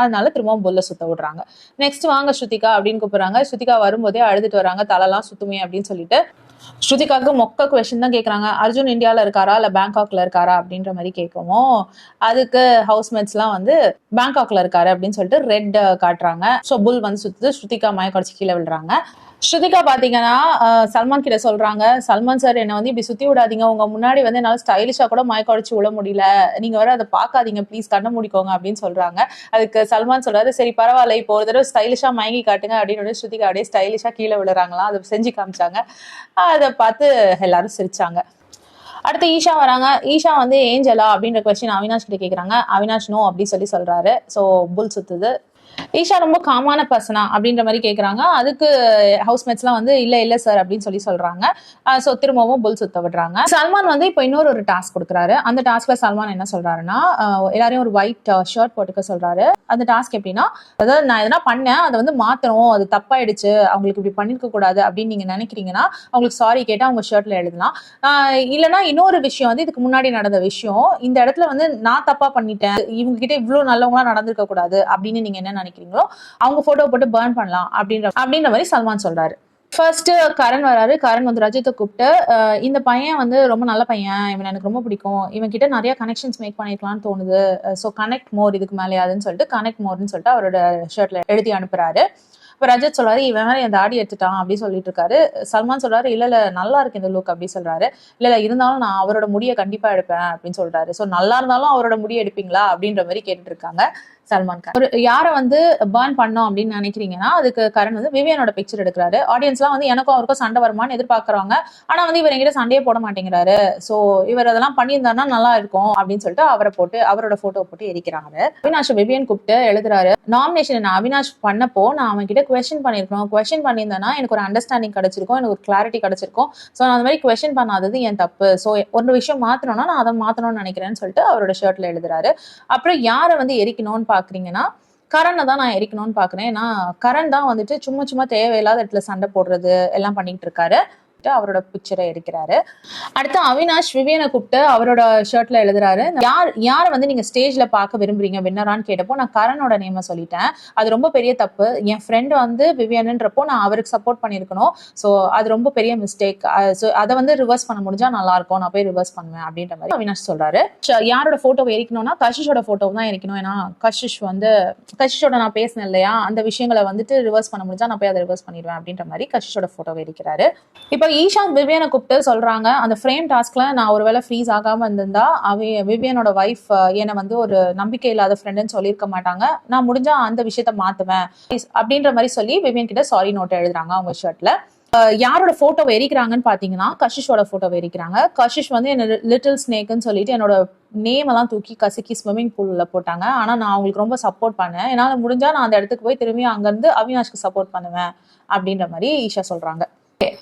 அதனால திரும்பவும் புல்ல சுத்த விடுறாங்க. நெக்ஸ்ட் வாங்க ஸ்ருதிகா அப்படின்னு கூப்பிடுறாங்க. ஸ்ருதிகா வரும்போதே அழுதுட்டு வராங்க, தலைலாம் சுத்துமே அப்படின்னு சொல்லிட்டு. ஸ்ருதிகாவுக்கு மொக்க கொஸ்டின் தான் கேட்கறாங்க, அர்ஜுன் இந்தியால இருக்காரா இல்ல பேங்காக்ல இருக்காரா அப்படின்ற மாதிரி கேட்கவும் அதுக்கு ஹவுஸ்மேட்ஸ் எல்லாம் வந்து பேங்காக்ல இருக்காரு அப்படின்னு சொல்லிட்டு ரெட் காட்டுறாங்க. ஸோ புல் வந்து சுத்துது, ஸ்ருதிகா மயக்கடிச்சு கீழே விழுறாங்க. ஸ்ருதிகா பாத்தீங்கன்னா சல்மான் கிட்ட சொல்றாங்க, சல்மான் சார் என்ன வந்து இப்படி சுத்தி விடாதீங்க, உங்க முன்னாடி வந்து என்னால ஸ்டைலிஷா கூட மயக்கடிச்சு விழ முடியல, நீங்க வர அதை பாக்காதீங்க ப்ளீஸ், கண்ண மூடிக்கோங்க அப்படின்னு சொல்றாங்க. அதுக்கு சல்மான் சொல்றாரு, சரி பரவாயில்ல இப்போ ஒரு தடவை ஸ்டைலிஷா மயங்கி காட்டுங்க அப்படின்னு ஸ்ருதிகா அப்படியே ஸ்டைலிஷா கீழே விழுறாங்களாம். அதை செஞ்சு காமிச்சாங்க. அதை பார்த்து எல்லாரும் சிரிச்சாங்க. அடுத்து ஈஷா வராங்க. ஈஷா வந்து ஏஞ்சலா அப்படின்ற கொஸ்டின் அவினாஷ் கிட்ட கேட்கறாங்க. அவினாஷ் நோ அப்படின்னு சொல்றாரு. ஸோ புல் சுத்துது. ஈஷா ரொம்ப காமான பர்சனா அப்படின்ற மாதிரி கேட்குறாங்க. அதுக்கு ஹவுஸ்மேட்ஸ்லாம் வந்து இல்ல சார் அப்படின்னு சொல்றாங்க. ஸோ திரும்பவும் புல் சுத்த விடுறாங்க. சல்மான் வந்து இப்போ இன்னொரு டாஸ்க் கொடுக்குறாரு. அந்த டாஸ்க்ல சல்மான் என்ன சொல்றாருன்னா, எல்லாரையும் ஒரு ஒயிட் ஷர்ட் போட்டுக்க சொல்றாரு. அந்த டாஸ்க் எப்படின்னா, அதாவது நான் எதனா பண்ணேன், அதை வந்து மாத்தணும், அது தப்பாயிடுச்சு, அவங்களுக்கு இப்படி பண்ணிருக்க கூடாது அப்படின்னு நீங்க நினைக்கிறீங்கன்னா அவங்களுக்கு சாரி கேட்டு அவங்க ஷர்ட்ல எழுதலாம். இல்லைன்னா இன்னொரு விஷயம் வந்து இதுக்கு முன்னாடி நடந்த விஷயம், இந்த இடத்துல வந்து நான் தப்பா பண்ணிட்டேன், இவங்க கிட்ட இவ்வளவு நல்லவங்களா நடந்திருக்க கூடாது அப்படின்னு நீங்க என்ன நினைக்கிறீங்களோ அவங்க போட்டோ போட்டு பர்ன் பண்ணலாம் அப்படின்ற மாதிரி சல்மான் சொல்றாரு. ஃபர்ஸ்ட் கரண் வராரு. கரண் வந்து ரஜித்தை கூப்பிட்டு, இந்த பையன் வந்து ரொம்ப நல்ல பையன், இவன் எனக்கு ரொம்ப பிடிக்கும், இவன் கிட்ட நிறைய கனெக்ஷன்ஸ் மேக் பண்ணிருக்கலாம்னு தோணுது, ஸோ கனெக்ட் மோர் இதுக்கு மேலேயாதுன்னு சொல்லிட்டு கனெக்ட் மோர்னு சொல்லிட்டு அவரோட ஷர்ட்ல எழுதி அனுப்புறாரு. இப்ப ரஜத் சொல்றாரு, இவன் வேற என் தாடி எடுத்துட்டான் அப்படின்னு சொல்லிட்டு இருக்காரு. சல்மான் சொல்றாரு, இல்ல நல்லா இருக்கு இந்த லுக் அப்படி சொல்றாரு. இல்ல இருந்தாலும் நான் அவரோட முடியை கண்டிப்பா எடுப்பேன் அப்படின்னு சொல்றாரு. சோ நல்லா இருந்தாலும் அவரோட முடியை எடுப்பீங்களா அப்படின்ற மாதிரி கேட்டுட்டு இருக்காங்க சல்மான் கான். ஒரு யாரை வந்து பர்ன் பண்ணோம் அப்படின்னு நினைக்கிறீங்கன்னா அதுக்கு கரண் வந்து விவியனோட பிக்சர் எடுக்கிறாரு. ஆடியன்ஸ்லாம் வந்து எனக்கும் அவருக்கும் சண்டை வருமானு எதிர்பார்க்கறாங்க. ஆனா வந்து இவர் என்கிட்ட சண்டையே போட மாட்டேங்கிறாரு, சோ இவர் அதெல்லாம் பண்ணியிருந்தாருன்னா நல்லா இருக்கும் அப்படின்னு சொல்லிட்டு அவரை போட்டு அவரோட போட்டோ போட்டு எரிக்கிறாங்க. அவினாஷ் விவியன் கூப்பிட்டு எழுதுறாரு, நாமினேஷன் நான் அவினாஷ் பண்ணப்போ நான் அவன் கிட்ட கொஸ்டின் பண்ணிருக்கணும், கொஸ்டின் பண்ணியிருந்தேன்னா எனக்கு ஒரு அண்டர்ஸ்டாண்டிங் கிடைச்சிருக்கும், எனக்கு ஒரு கிளாரிட்டி கிடைச்சிருக்கும், சோ நான் அந்த மாதிரி கொஸ்டின் பண்ணாதது என் தப்பு, சோ ஒரு விஷயம் மாத்தணும்னா நான் அதை மாத்தணும்னு நினைக்கிறேன்னு சொல்லிட்டு அவரோட ஷர்ட்ல எழுதுறாரு. அப்புறம் யாரை வந்து எரிக்கணும்னு பாக்குறீங்கன்னா கரனை தான் நான் எரிக்கணும்னு பாக்குறேன். ஏன்னா கரண் தான் வந்துட்டு சும்மா தேவையில்லாத இடத்துல சண்டை போடுறது எல்லாம் பண்ணிட்டு இருக்காரு. அவரோட பிக்சரை எடுக்கிறாரு. அடுத்து அவினாஷ் விவியனை கூப்பிட்டு அவரோட ஷர்ட்ல எழுதுறாரு, யார வந்து நீங்க ஸ்டேஜ்ல பார்க்க விரும்புறீங்க வின்னரான்னு கேட்டப்போ நான் கரனோட நேம சொல்லிட்டேன், அது ரொம்ப பெரிய தப்பு, என் ஃப்ரெண்ட் வந்து விவியன்ன்றப்போ நான் அவருக்கு சப்போர்ட் பண்ணிருக்கணும், சோ அது ரொம்ப பெரிய மிஸ்டேக், அதை வந்து ரிவர்ஸ் பண்ண முடிஞ்சா நல்லா இருக்கும், நான் போய் ரிவர்ஸ் பண்ணுவேன் அப்படின்ற மாதிரி அவினாஷ் சொல்றாரு. யாரோட போட்டோ எரிக்கணும்னா கஷிஷோட போட்டோ தான் எரிக்கணும். ஏன்னா கஷிஷோட நான் பேசினேன் இல்லையா, அந்த விஷயங்களை வந்துட்டு ரிவர்ஸ் பண்ண முடிஞ்சா நான் போய் அதை ரிவர்ஸ் பண்ணிடுவேன் அப்படின்ற மாதிரி கஷிஷோட போட்டோ எரிக்கிறாரு. இப்ப ஈஷாந்த் விவியனை கூப்பிட்டு சொல்றாங்க, அந்த ஃப்ரேம் டாஸ்க்ல நான் ஒருவேளை ஃப்ரீஸ் ஆகாம இருந்திருந்தா விவியனோட வைஃப் என்னை வந்து ஒரு நம்பிக்கை இல்லாத ஃப்ரெண்டுன்னு சொல்லியிருக்க மாட்டாங்க, நான் முடிஞ்சா அந்த விஷயத்த மாத்துவேன் அப்படின்ற மாதிரி சொல்லி விவியன் கிட்ட சாரி நோட் எழுதுறாங்க அவங்க ஷர்ட்ல. யாரோட போட்டோ எரிக்கிறாங்கன்னு பாத்தீங்கன்னா கஷிஷோட போட்டோ எரிக்கிறாங்க. கஷிஷ் வந்து என்ன லிட்டில் ஸ்னேக்னு சொல்லிட்டு என்னோட நேம் எல்லாம் தூக்கி கசக்கி ஸ்விம்மிங் பூல்ல போட்டாங்க. ஆனா நான் அவங்களுக்கு ரொம்ப சப்போர்ட் பண்ணேன், என்னால முடிஞ்சா நான் அந்த இடத்துக்கு போய் திரும்பி அங்க இருந்து அவினாஷ்க்கு சப்போர்ட் பண்ணுவேன் அப்படின்ற மாதிரி ஈஷா சொல்றாங்க.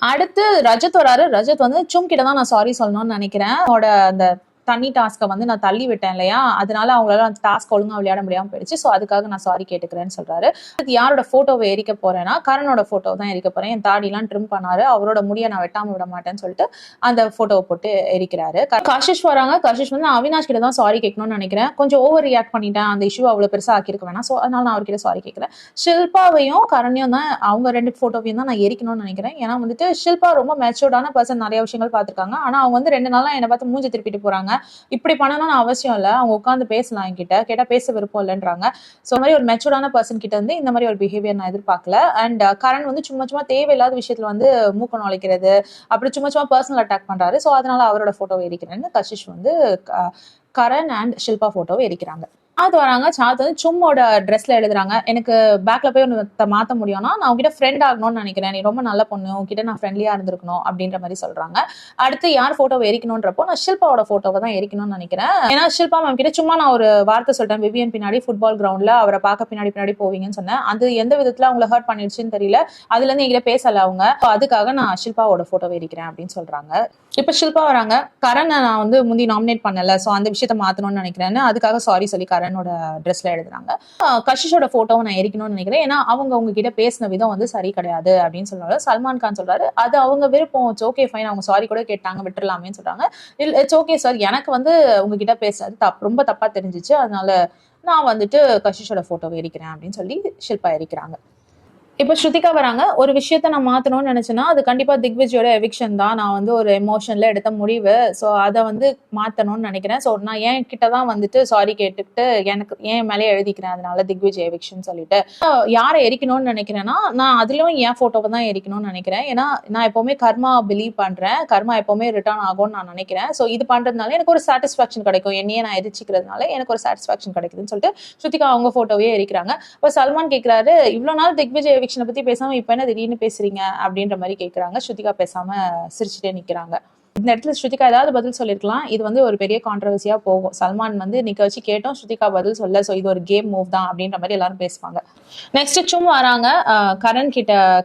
அடுத்து ரஜத் வராரு. ரஜத் வந்து சும் கிட்ட தான் நான் சாரி சொல்லணும்னு நினைக்கிறேன், அவனோட அந்த தண்ணி டாஸ்க்கை வந்து நான் தள்ளி விட்டேன் இல்லையா, அதனால அவங்களால அந்த டாஸ்க் ஒழுங்கா விளையாட முடியாம போயிடுச்சு, சோ அதுக்காக நான் சாரி கேட்டுக்கிறேன்னு சொல்றாரு. யாரோட போட்டோவை எரிக்க போறேன்னா கரனோட போட்டோ தான் எரிக்க போறேன், என் தாடி எல்லாம் ட்ரிம் பண்ணாரு, அவரோட முடியை நான் வெட்டாம விட மாட்டேன்னு சொல்லிட்டு அந்த போட்டோவை போட்டு எரிக்கிறாரு. கஷிஷ் வராங்க. கஷிஷ் வந்து அவினாஷ் கிட்ட தான் சாரி கேட்கணும்னு நினைக்கிறேன், கொஞ்சம் ஓவர் ரியாக்ட் பண்ணிட்டேன், அந்த இஷ்யூ அவ்வளவு பெருசா ஆக்கியிருக்க வேணாம், சோ அதனால நான் அவர்கிட்ட சாரி கேட்கிறேன். ஷில்பாவையும் கரணையும் தான் அவங்க ரெண்டு போட்டோவையும் தான் நான் எரிக்கணும்னு நினைக்கிறேன். ஏன்னா வந்துட்டு ஷில்பா ரொம்ப மெச்சூர்டான பர்சன், நிறைய விஷயங்கள் பார்த்திருக்காங்க, ஆனா அவங்க வந்து 2 நாளா என்னை பார்த்து மூஞ்சி திருப்பிட்டு போறாங்க, இப்படி பண்ணணும்னு அவசியம் இல்லை, அவங்க உட்காந்து பேசலாம், என்கிட்ட கேட்டா பேச விருப்பம் இல்லைன்றாங்க. ஸோ மாதிரி ஒரு மெச்சூர்டான பர்சன் கிட்ட இருந்து இந்த மாதிரி ஒரு பிஹேவியர் நான் எதிர்பார்க்கல. அண்ட் கரண் வந்து சும்மா தேவையில்லாத விஷயத்துல வந்து மூக்க நுழைக்கிறது, அப்படி சும்மா பர்சனல் அட்டாக் பண்றாரு. ஸோ அதனால அவரோட போட்டோவை எரிக்கிறேன்னு கஷிஷ் வந்து கரண் அண்ட் ஷில்பா போட்டோவை எரிக்கிறாங்க. அது வராங்க. சாத் வந்து சும்மோட ட்ரெஸ்ல எழுதுறாங்க, எனக்கு பேக்ல போய் ஒன்று மாத்த முடியும்னா நான் உங்ககிட்ட ஃப்ரெண்ட் ஆகணும்னு நினைக்கிறேன், நீ ரொம்ப நல்ல பொண்ணு, உங்ககிட்ட நான் ஃப்ரெண்ட்லியா இருந்திருக்கணும் அப்படின்ற மாதிரி சொல்றாங்க. அடுத்து யார் போட்டோவை எரிக்கணும்ன்றப்போ நான் ஷில்பாவோட போட்டோவை தான் எரிக்கணும்னு நினைக்கிறேன். ஏன்னா ஷில்பா மேம் கிட்ட சும்மா நான் ஒரு வார்த்தை சொல்லிட்டேன், விவியன் பின்னாடி ஃபுட்பால் கிரவுண்ட்ல அவரை பார்க்க பின்னாடி போவீங்கன்னு சொன்னேன், அது எந்த விதத்துல அவங்களை ஹர்ட் பண்ணிடுச்சுன்னு தெரியல, அதுல இருந்து என்கிட்ட பேசல அவங்க, அதுக்காக நான் ஷில்பாவோட போட்டோவை எரிக்கிறேன் அப்படின்னு சொல்றாங்க. இப்ப ஷில்பா வராங்க. கரண் நான் வந்து முந்தி நாமினேட் பண்ணல, சோ அந்த விஷயத்த மாத்தணும்னு நினைக்கிறேன்னு அதுக்காக சாரி சொல்லி கரனோட ட்ரெஸ்ல எழுதுறாங்க. கஷிஷோட போட்டோவை நான் எரிக்கணும்னு நினைக்கிறேன், ஏன்னா அவங்க உங்ககிட்ட பேசின விதம் வந்து சரி கிடையாது அப்படின்னு சொல்றாரு. சல்மான் கான் சொல்றாரு, அது அவங்க விருப்பம், இட்ஸ் ஓகே ஃபைன், அவங்க சாரி கூட கேட்டாங்க விட்டுறலாமேன்னு சொல்றாங்க. இட்ஸ் ஓகே சார், எனக்கு வந்து உங்ககிட்ட பேசுறது ரொம்ப தப்பா தெரிஞ்சிச்சு, அதனால நான் வந்துட்டு கஷிஷோட போட்டோவை எரிக்கிறேன் அப்படின்னு சொல்லி ஷில்பா எரிக்கிறாங்க. இப்போ ஸ்ருதிகா வராங்க. ஒரு விஷயத்த நான் மாத்தணும்னு நினைச்சேன்னா அது கண்டிப்பா திக்விஜயோட எவிக்ஷன் தான், நான் வந்து ஒரு எமோஷன்ல எடுத்த முடிவு, ஸோ அதை வந்து மாத்தணும்னு நினைக்கிறேன், ஸோ நான் என் கிட்ட தான் வந்துட்டு சாரி கேட்டுக்கிட்டு எனக்கு என் மேலே எழுதிக்கிறேன், அதனால திக்விஜய் எவிக்ஷன் சொல்லிட்டு. யாரை எரிக்கணும்னு நினைக்கிறேன்னா நான் அதுலயும் என் போட்டோவை தான் எரிக்கணும்னு நினைக்கிறேன், ஏன்னா நான் எப்பவுமே கர்மா பிலீவ் பண்றேன், கர்மா எப்பவுமே ரிட்டர்ன் ஆகும்னு நான் நினைக்கிறேன், ஸோ இது பண்றதுனால எனக்கு ஒரு சாட்டிஸ்பாக்சன் கிடைக்கும், என்னையே நான் எரிச்சிக்கிறதுனால எனக்கு ஒரு சாட்டிஸ்பாக்சன் கிடைக்குதுன்னு சொல்லிட்டு ஸ்ருதிகா அவங்க போட்டோவே எரிக்கிறாங்க. இப்போ சல்மான் கேட்கிறாரு, இவ்வளவு நாள் திக்விஜய் பத்தி பேசாம இப்ப என்ன திடீர்னு பேசுறீங்க அப்படின்ற மாதிரி கேக்குறாங்க. ஸ்ருதிகா பேசாம சிரிச்சுட்டே நிக்கிறாங்க. இந்த இடத்துல ஸ்ருதிகா ஏதாவது பதில் சொல்லிருக்கலாம். இது வந்து ஒரு பெரிய கான்ட்ரவர்சியா போகும். சல்மான் வந்து நிக்க வச்சு கேட்டோம், ஸ்ருதிகா பதில் சொல்ல. சோ இது ஒரு கேம் மூவ் தான் அப்படின்ற மாதிரி எல்லாரும் பேசுவாங்க. நெக்ஸ்ட் சும் வராங்க.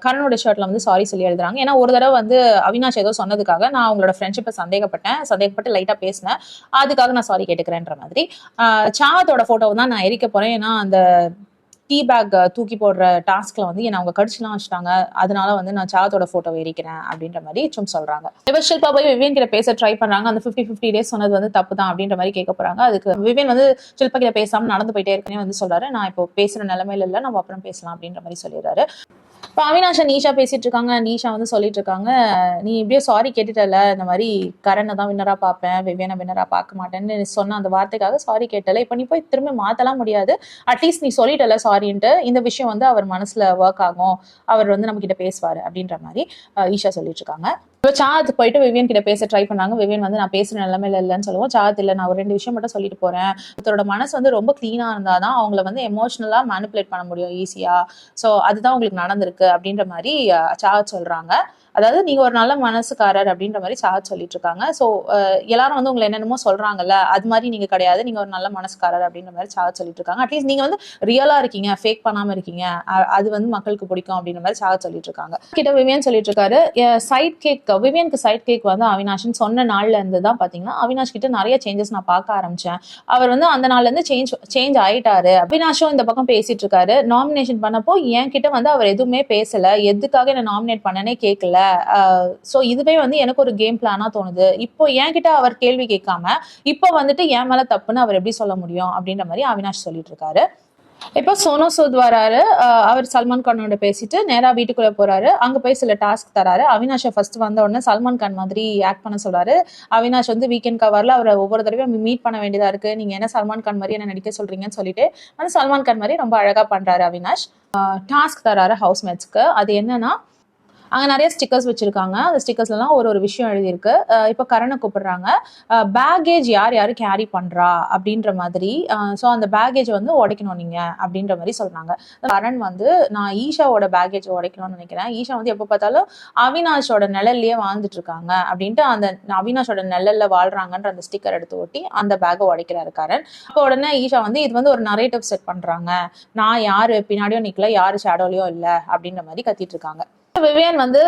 கரணோட ஷர்ட்ல வந்து சாரி சொல்லி எழுதுறாங்க. ஏன்னா ஒரு தடவை வந்து அவினாஷ் ஏதோ சொன்னதுக்காக நான் அவங்களோட ஃப்ரெண்ட்ஷிப்பை சந்தேகப்பட்டு லைட்டா பேசினேன், அதுக்காக நான் சாரி கேட்டுக்கிறேன்ற மாதிரி. சாஹத்தோட போட்டோ தான் நான் எரிக்க போறேன். ஏன்னா அந்த டீ பேக் தூக்கி போடுற டாஸ்க்ல வந்து என்ன அவங்க கடிச்சுலாம் வச்சுட்டாங்க, அதனால வந்து நான் சாஹத்தோட போட்டோ எரிக்கிறேன் அப்படின்ற மாதிரி சும் சொல்றாங்க. இவர் ஷில்பா போய் விவியன் கிட்ட பேச ட்ரை பண்றாங்க. அந்த 50 டேஸ் சொன்னது வந்து தப்பு தான் அப்படின்ற மாதிரி கேட்க போறாங்க. அதுக்கு விவியன் வந்து ஷில்பா கிட்ட பேசாம நடந்து போயிட்டே இருக்கனே வந்து சொல்றாரு, நான் இப்போ பேசுற நிலைமையில இல்ல, நம்ம அப்புறம் பேசலாம் அப்படின்ற மாதிரி சொல்லிடுறாரு. இப்போ அவினாஷா நீஷா பேசிட்டு இருக்காங்க. நீஷா வந்து சொல்லிட்டு இருக்காங்க, நீ இப்படியோ சாரி கேட்டுட்டல, இந்த மாதிரி கரனை தான் வின்னரா பார்ப்பேன், விவியனை வின்னரா பார்க்க மாட்டேன்னு சொன்ன அந்த வார்த்தைக்காக சாரி கேட்டல, இப்போ நீ போய் திரும்ப மாத்தலாம் முடியாது, அட்லீஸ்ட் நீ சொல்லிட்டல சாரின்ட்டு, இந்த விஷயம் வந்து அவர் மனசுல ஒர்க் ஆகும், அவர் வந்து நம்ம கிட்ட பேசுவாரு அப்படின்ற மாதிரி ஈஷா சொல்லிட்டு இருக்காங்க. இப்போ சாத் போயிட்டு விவியன் கிட்ட பேச ட்ரை பண்ணாங்க. விவியன் வந்து நான் பேசுற நிலைமையில இல்லைன்னு சொல்லுவோம். சாத் இல்லை, நான் ஒரு 2 விஷயம் மட்டும் சொல்லிட்டு போறேன். ஒருத்தரோட மனசு வந்து ரொம்ப கிளீனா இருந்தாதான் அவங்கள வந்து எமோஷனலா மேனிபுலேட் பண்ண முடியும் ஈஸியா. ஸோ அதுதான் உங்களுக்கு நடந்திருக்கு அப்படின்ற மாதிரி சாத் சொல்றாங்க. அதாவது நீங்க ஒரு நல்ல மனசுக்காரர் அப்படின்ற மாதிரி சாத் சொல்லிட்டு இருக்காங்க. ஸோ எல்லாரும் வந்து உங்களை என்னென்னமோ சொல்றாங்கல்ல, அது மாதிரி நீங்க கிடையாது, நீங்க ஒரு நல்ல மனசுக்காரர் அப்படின்ற மாதிரி சாத் சொல்லிட்டு இருக்காங்க. அட்லீஸ்ட் நீங்க வந்து ரியலா இருக்கீங்க, ஃபேக் பண்ணாம இருக்கீங்க, அது வந்து மக்களுக்கு பிடிக்கும் அப்படின்ற மாதிரி சாத் சொல்லிட்டு இருக்காங்க. கிட்ட விவியன் சொல்லிட்டு இருக்காரு, விவியனுக்கு சைட் கேக் வந்து அவினாஷ்னு சொன்ன நாள்ல இருந்து தான் பாத்தீங்கன்னா அவினாஷ் கிட்ட நிறைய சேஞ்சஸ் நான் பார்க்க ஆரம்பிச்சேன். அவர் வந்து அந்த நாள்ல இருந்து சேஞ்ச் ஆயிட்டாரு. அவினாஷும் இந்த பக்கம் பேசிட்டு இருக்காரு. நாமினேஷன் பண்ணப்போ என் கிட்ட வந்து அவர் எதுவுமே பேசல, எதுக்காக என்ன நாமினேட் பண்ணனே கேட்கல. சோ இதுவே வந்து எனக்கு ஒரு கேம் பிளானா தோணுது. இப்போ என்கிட்ட அவர் கேள்வி கேட்காம இப்போ வந்துட்டு என் மேல தப்புன்னு அவர் எப்படி சொல்ல முடியும் அப்படின்ற மாதிரி அவினாஷ் சொல்லிட்டு இருக்காரு. இப்போ சோனு சூத் வராரு. அவர் சல்மான் கானோட பேசிட்டு நேரா வீட்டுக்குள்ள போறாரு. அங்க போய் சில டாஸ்க் தராரு. அவினாஷை ஃபர்ஸ்ட் வந்த உடனே சல்மான் கான் மாதிரி ஆக்ட் பண்ண சொல்றாரு. அவினாஷ் வந்து வீக்கெண்ட் கவர்ல அவரை ஒவ்வொரு தடவையும் மீட் பண்ண வேண்டியதா இருக்கு, நீங்க என்ன சல்மான் கான் மாதிரி என்ன நடிக்க சொல்றீங்கன்னு சொல்லிட்டு வந்து சல்மான் கான் மாதிரி ரொம்ப அழகா பண்றாரு அவினாஷ். டாஸ்க் தராரு ஹவுஸ்மேட்ஸ்க்கு. அது என்னன்னா, அங்க நிறைய ஸ்டிக்கர்ஸ் வச்சிருக்காங்க. அந்த ஸ்டிக்கர்ஸ்லாம் ஒரு விஷயம் எழுதியிருக்கு. இப்போ கரனை கூப்பிடுறாங்க. பேகேஜ் யார் யாரு கேரி பண்றா அப்படின்ற மாதிரி. ஸோ அந்த பேகேஜ் வந்து உடைக்கணும் நீங்க அப்படின்ற மாதிரி சொல்றாங்க. கரண் வந்து நான் ஈஷாவோட பேகேஜ் உடைக்கணும்னு நினைக்கிறேன், ஈஷா வந்து எப்போ பார்த்தாலும் அவினாஷோட நிழல்லையே வாழ்ந்துட்டு இருக்காங்க அப்படின்ட்டு அந்த அவினாஷோட நிழல்ல வாழ்றாங்கன்ற அந்த ஸ்டிக்கர் எடுத்து ஒட்டி அந்த பேக்கை உடைக்கிறாரு கரண். அப்போ உடனே ஈஷா வந்து இது வந்து ஒரு நரேட்டிவ் செட் பண்றாங்க, நான் யாரு பின்னாடியும் நிக்கல, யாரு ஷேடோலயும் இல்லை அப்படின்ற மாதிரி கத்திட்டு இருக்காங்க. விவியன் வந்து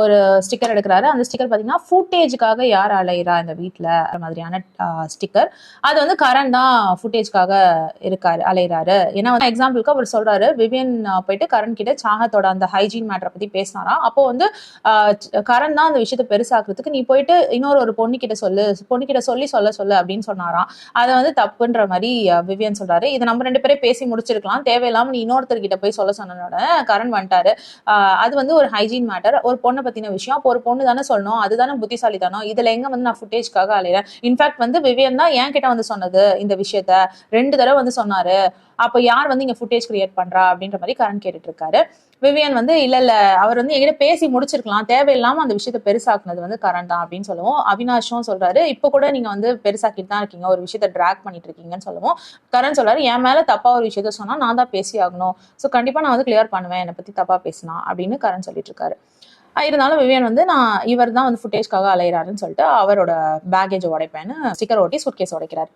ஒரு ஸ்டிக்கர் எடுக்கிறாரு. அந்த ஸ்டிக்கர் பாத்தீங்கன்னா ஃபுட்டேஜுக்காக யார் அலையிறா இந்த வீட்டுல மாதிரியான ஸ்டிக்கர். அது வந்து கரண் தான் ஃபுட்டேஜ்க்காக அலையிறாரு. ஏன்னா வந்து எக்ஸாம்பிளுக்கு அவர் சொல்றாரு, விவியன் போயிட்டு கரண் கிட்ட சாஹத்தோட அந்த ஹைஜீன் மேட்டரை பத்தி பேசினாராம். அப்போ வந்து கரண் தான் அந்த விஷயத்த பெருசாக்குறதுக்கு நீ போயிட்டு ஒரு பொண்ணுகிட்ட சொல்லு அப்படின்னு சொன்னாராம். அதை வந்து தப்புன்ற மாதிரி விவியன் சொல்றாரு. இதை நம்ம 2 பேரே பேசி முடிச்சிருக்கலாம், தேவையில்லாம நீ இன்னொருத்தர்கிட்ட போய் சொல்ல சொன்னோட கரண் வந்துட்டாரு. அது வந்து ஒரு ஹைஜீன் மேட்டர், ஒரு பொண்ணை பத்தின விஷயம். அப்போ ஒரு பொண்ணு தானே சொல்லணும், அதுதானே புத்திசாலி தானோ. இதுல எங்க வந்து நான் ஃபுட்டேஜ்க்காக அலையிறேன். இன்ஃபேக்ட் வந்து விவியன் தான் என் கிட்ட வந்து சொன்னது இந்த விஷயத்த, 2 தடவை வந்து சொன்னாரு. அப்ப யார் வந்து இங்க ஃபுட்டேஜ் கிரியேட் பண்றா அப்படின்ற மாதிரி கரண் கேட்டுட்டு இருக்காரு. விவியன் வந்து இல்ல அவர் வந்து என்கிட்ட பேசி முடிச்சிருக்கலாம், தேவையில்லாம அந்த விஷயத்த பெருசாக்குனது வந்து கரண் தான் அப்படின்னு சொல்லுவோம். அவினாஷும் சொல்றாரு, இப்ப கூட நீங்க வந்து பெருசாக்கிட்டு தான் இருக்கீங்க, ஒரு விஷயத்த டிராக் பண்ணிட்டு இருக்கீங்கன்னு சொல்லுவோம். கரண் சொல்றாரு, என் மேல தப்பா ஒரு விஷயத்த சொன்னா நான் தான் பேசி ஆகணும், சோ கண்டிப்பா நான் வந்து கிளியர் பண்ணுவேன் என்னை பத்தி தப்பா பேசினா அப்படின்னு கரண் சொல்லிட்டு இருக்காரு. இருந்தாலும் விவியன் வந்து நான் இவர் தான் வந்து ஃபுட்டேஜ்க்காக அலையிறாருன்னு சொல்லிட்டு அவரோட பேகேஜ் உடைப்பேன்னு ஸ்டிக்கர் ஒட்டி சூட்கேஸ் உடைக்கிறாரு.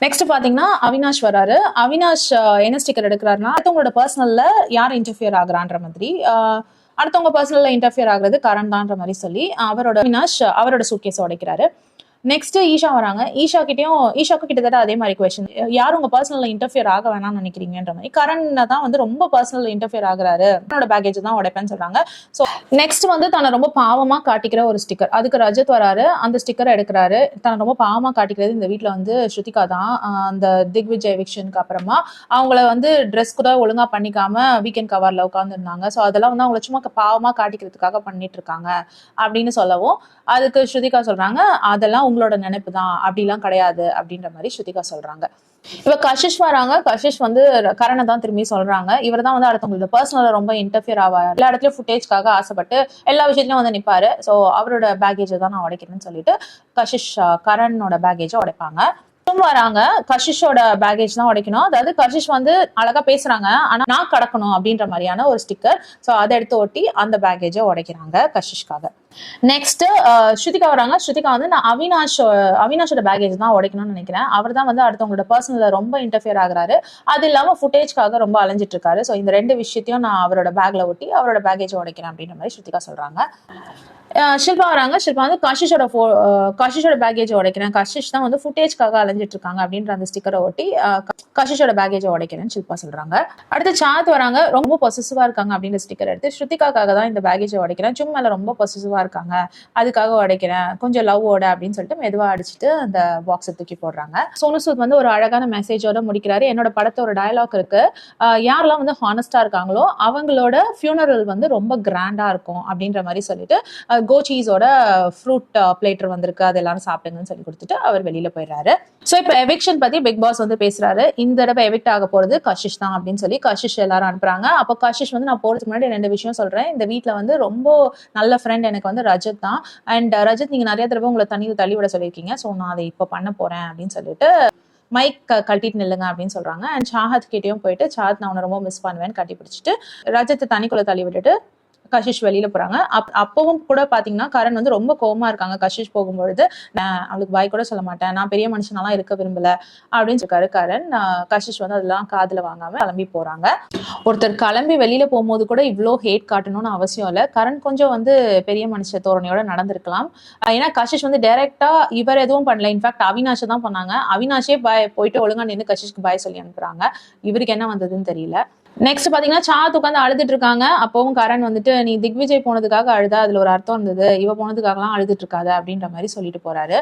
நெக்ஸ்ட் பாத்தீங்கன்னா அவினாஷ் வராரு. அவினாஷ் என்ன ஸ்டிக்கர் எடுக்கிறாருன்னா, அடுத்தவங்களோட பர்சனல்ல யார் இன்டர்ஃபியர் ஆகுறான்ற மாதிரி, அடுத்தவங்க பர்சனல்ல இன்டர்ஃபியர் ஆகுறது கரண் தான்ற மாதிரி சொல்லி அவினாஷ் அவரோட சூட்கேஸ் உடைக்கிறாரு. நெக்ஸ்ட் ஈஷா வராங்க. ஈஷாக்கு கிட்டத்தட்ட அதே மாதிரி கொஸ்டின், யாரும் உங்க பர்சனல்ல இன்டர்ஃபியர் ஆக வேணாம்னு நினைக்கிறீங்கன்ற மாதிரி. கரண் தான் வந்து ரொம்ப பர்சனல் இன்டர்ஃபியர் ஆகுறாரு, என்னோட பேகேஜ் தான் உடைப்பேன்னு சொல்றாங்க. ஸோ நெக்ஸ்ட் வந்து தன்னை ரொம்ப பாவமா காட்டிக்கிற ஒரு ஸ்டிக்கர், அதுக்கு ரஜத் வராரு. அந்த ஸ்டிக்கரை எடுக்கிறாரு. தன்னை ரொம்ப பாவமா காட்டிக்கிறது இந்த வீட்டுல வந்து ஸ்ருதிகா தான். அந்த திக்விஜய் எவிக்ஷனுக்கு அப்புறமா அவங்கள வந்து ட்ரெஸ் கூட ஒழுங்கா பண்ணிக்காம வீக்கெண்ட் கவர்ல உட்காந்துருந்தாங்க. ஸோ அதெல்லாம் வந்து அவங்கள சும்மா பாவமா காட்டிக்கிறதுக்காக பண்ணிட்டு இருக்காங்க அப்படின்னு சொல்லவும், அதுக்கு ஸ்ருதிகா சொல்றாங்க, அதெல்லாம் உங்களோட நினைப்பு தான், அப்படிலாம் கிடையாது அப்படின்ற மாதிரி ஸ்ருதிகா சொல்றாங்க. இவ கஷிஷ் வராங்க. கஷிஷ் வந்து கரணை தான் திரும்பி சொல்றாங்க. இவர் தான் வந்து அடுத்தவங்களோட பர்சனலா ரொம்ப இன்டர்ஃபியர் ஆவார், எல்லா இடத்துலயும் ஃபுட்டேஜ்க்காக ஆசைப்பட்டு எல்லா விஷயத்துலயும் வந்து நிப்பாரு. ஸோ அவரோட பேகேஜை தான் நான் உடைக்கிறேன்னு சொல்லிட்டு கஷிஷ் கரணோட பேகேஜை உடைப்பாங்க. சும் வராங்க. கஷிஷோட பேகேஜ் தான் உடைக்கணும். அதாவது கஷிஷ் வந்து அழகா பேசுறாங்க, ஆனா நான் கடக்கணும் அப்படின்ற மாதிரியான ஒரு ஸ்டிக்கர். ஸோ அதை எடுத்து ஒட்டி அந்த பேகேஜை உடைக்கிறாங்க கஷிஷ்காக. நெக்ஸ்ட் ஸ்ருதிகா வராங்க. ஸ்ருதிகா வந்து நான் அவினாஷோட பேகேஜ் தான் உடைக்கணும்னு நினைக்கிறேன். அவர் தான் வந்து அடுத்தவங்களோட பர்சனல்ல ரொம்ப இன்டர்ஃபியர் ஆகுறாரு. அது இல்லாம ஃபுட்டேஜ்க்காக ரொம்ப அலைஞ்சிட்டு இருக்காரு. ஸோ இந்த 2 விஷயத்தையும் நான் அவரோட பேக்ல ஒட்டி அவரோட பேகேஜ் உடைக்கிறேன் அப்படின்ற மாதிரி ஸ்ருதிகா சொல்றாங்க. ஷில்பா வராங்க. ஷில்பா வந்து கஷிஷோட பேகேஜ் உடைக்கிறேன், கஷிஷ் தான் வந்து ஃபுட்டேஜ்க்காக அலைஞ்சிட்டு இருக்காங்க அப்படின்ற அந்த ஸ்டிக்கரை ஒட்டி கஷிஷோட பேகேஜ் உடைக்கிறேன்னு ஷில்பா சொல்றாங்க. அடுத்து சாத் வராங்க. ரொம்ப பொசசிவா இருக்காங்க அப்படின்ற ஸ்டிக்கர் எடுத்து ஸ்ருதிகாக்காக தான் இந்த பேகேஜ் உடைக்கிறேன், சும் மேல ரொம்ப பொசசிவா இருக்காங்க அதுக்காக உடைக்கிறேன், கொஞ்சம் லவ்வோட அப்படின்னு சொல்லிட்டு மெதுவா அடிச்சுட்டு அந்த பாக்ஸை தூக்கி போடுறாங்க. சோனு சூத் வந்து ஒரு அழகான மெசேஜோட முடிக்கிறாரு. என்னோட படத்தை ஒரு டயலாக் இருக்கு, யாரெல்லாம் வந்து ஹானஸ்டா இருக்காங்களோ அவங்களோட ஃபியூனரல் வந்து ரொம்ப கிராண்டா இருக்கும் அப்படின்ற மாதிரி சொல்லிட்டு கோ சீஸோட ஃப்ரூட் பிளேட்டர் வந்திருக்கு, அது எல்லாரும் சாப்பிடுங்கன்னு சொல்லி கொடுத்துட்டு அவர் வெளியில போயிடுறாரு. ஸோ இப்போ எவிக்ஷன் பத்தி பிக் பாஸ் வந்து பேசுறாரு. இந்த தடவை எவிக்ட் ஆக போறது கஷிஷ் தான் அப்படின்னு சொல்லி கஷிஷ் எல்லாரும் அனுப்புறாங்க. அப்போ கஷிஷ் வந்து நான் போறதுக்கு முன்னாடி 2 விஷயம் சொல்றேன். இந்த வீட்டுல வந்து ரொம்ப நல்ல ஃப்ரெண்ட் எனக்கு வந்து ரஜத் தான். அண்ட் ரஜத், நீங்க நிறைய தடவை உங்களை தள்ளி விட சொல்லியிருக்கீங்க, ஸோ நான் அதை இப்போ பண்ண போறேன் அப்படின்னு சொல்லிட்டு மைக் கழட்டிட்டு நில்லுங்க அப்படின்னு சொல்றாங்க. அண்ட் சாஹத் கிட்டேயும் போயிட்டு சாஹத் நான் உன்னை ரொம்ப மிஸ் பண்ணுவேன்னு கட்டி பிடிச்சிட்டு ரஜத்தை தனிக்குள்ள தள்ளி விட்டுட்டு கஷிஷ் வெளியில போறாங்க. அப்பவும் கூட பாத்தீங்கன்னா கரண் வந்து ரொம்ப கோவமா இருக்காங்க. கஷிஷ் போகும்பொழுது நான் அவளுக்கு பாய் கூட சொல்ல மாட்டேன், நான் பெரிய மனுஷனாலாம் இருக்க விரும்பல அப்படின்னு சொல்லிருக்காரு கரண். கஷிஷ் வந்து அதெல்லாம் காதுல வாங்காம கிளம்பி போறாங்க. ஒருத்தர் கிளம்பி வெளியில போகும்போது கூட இவ்வளோ ஹேட் காட்டணும்னு அவசியம் இல்லை. கரண் கொஞ்சம் வந்து பெரிய மனுஷ தோரணையோட நடந்திருக்கலாம். ஏன்னா கஷிஷ் வந்து டைரக்டா இவர் எதுவும் பண்ணல, இன்ஃபேக்ட் அவினாஷை தான் பண்ணாங்க. அவினாஷே போயிட்டு ஒழுங்கா நின்று கஷிஷ்க்கு பாய் சொல்லி அனுப்புறாங்க. இவருக்கு என்ன வந்ததுன்னு தெரியல. நெக்ஸ்ட் பாத்தீங்கன்னா சாத் உட்காந்து அழுதுட்டு இருக்காங்க. அப்பவும் கரண் வந்துட்டு நீ திக்விஜய் போனதுக்காக அழுதா, அதுல ஒரு அர்த்தம் இருந்தது, இவ போனதுக்காகலாம் அழுதுட்டு இருக்காது அப்படின்ற மாதிரி சொல்லிட்டு போறாரு.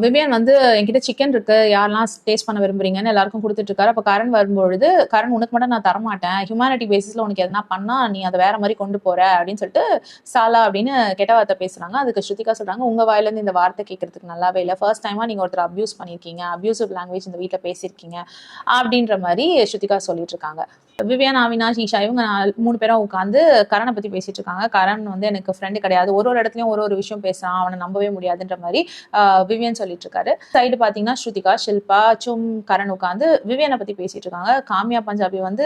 விவியன் வந்து என்கிட்ட சிக்கன் இருக்கு, யாரெல்லாம் டேஸ்ட் பண்ண விரும்புறீங்கன்னு எல்லாருக்கும் கொடுத்துட்டு இருக்காரு. அப்ப கரண் வரும்பொழுது கரண் உனக்கு மட்டும் நான் தரமாட்டேன், ஹியூமானிட்டி பேசிஸ்ல உனக்கு எதனா பண்ணா நீ அதை வேற மாதிரி கொண்டு போற அப்படின்னு சொல்லிட்டு சாலா அப்படின்னு கெட்ட வார்த்தை பேசுறாங்க. அதுக்கு ஸ்ருதிகா சொல்றாங்க, உங்க வாயில இருந்து இந்த வார்த்தை கேட்கறதுக்கு நல்லாவே இல்லை, ஃபர்ஸ்ட் டைமா நீங்க ஒருத்தர் அபியூஸ் பண்ணிருக்கீங்க, அபியூசிவ் லாங்குவேஜ் இந்த வீட்டுல பேசியிருக்கீங்க அப்படின்ற மாதிரி ஸ்ருதிகா சொல்லிட்டு இருக்காங்க. விவியன், அவினாஷ், ஈஷா இவங்க 3 பேரும் உட்காந்து கரணை பத்தி பேசிட்டு இருக்காங்க. கரண் வந்து எனக்கு ஃப்ரெண்டு கிடையாது, ஒரு இடத்துலயும் ஒரு விஷயம் பேசுறான், அவனை நம்பவே முடியாதுன்ற மாதிரி விவியன் சொல்லிட்டு இருக்காரு. சைடு பாத்தீங்கன்னா ஸ்ருதிகா, ஷில்பா, சும், கரண் உட்காந்து விவியனை பத்தி பேசிட்டு இருக்காங்க. காமியா பஞ்சாபி வந்து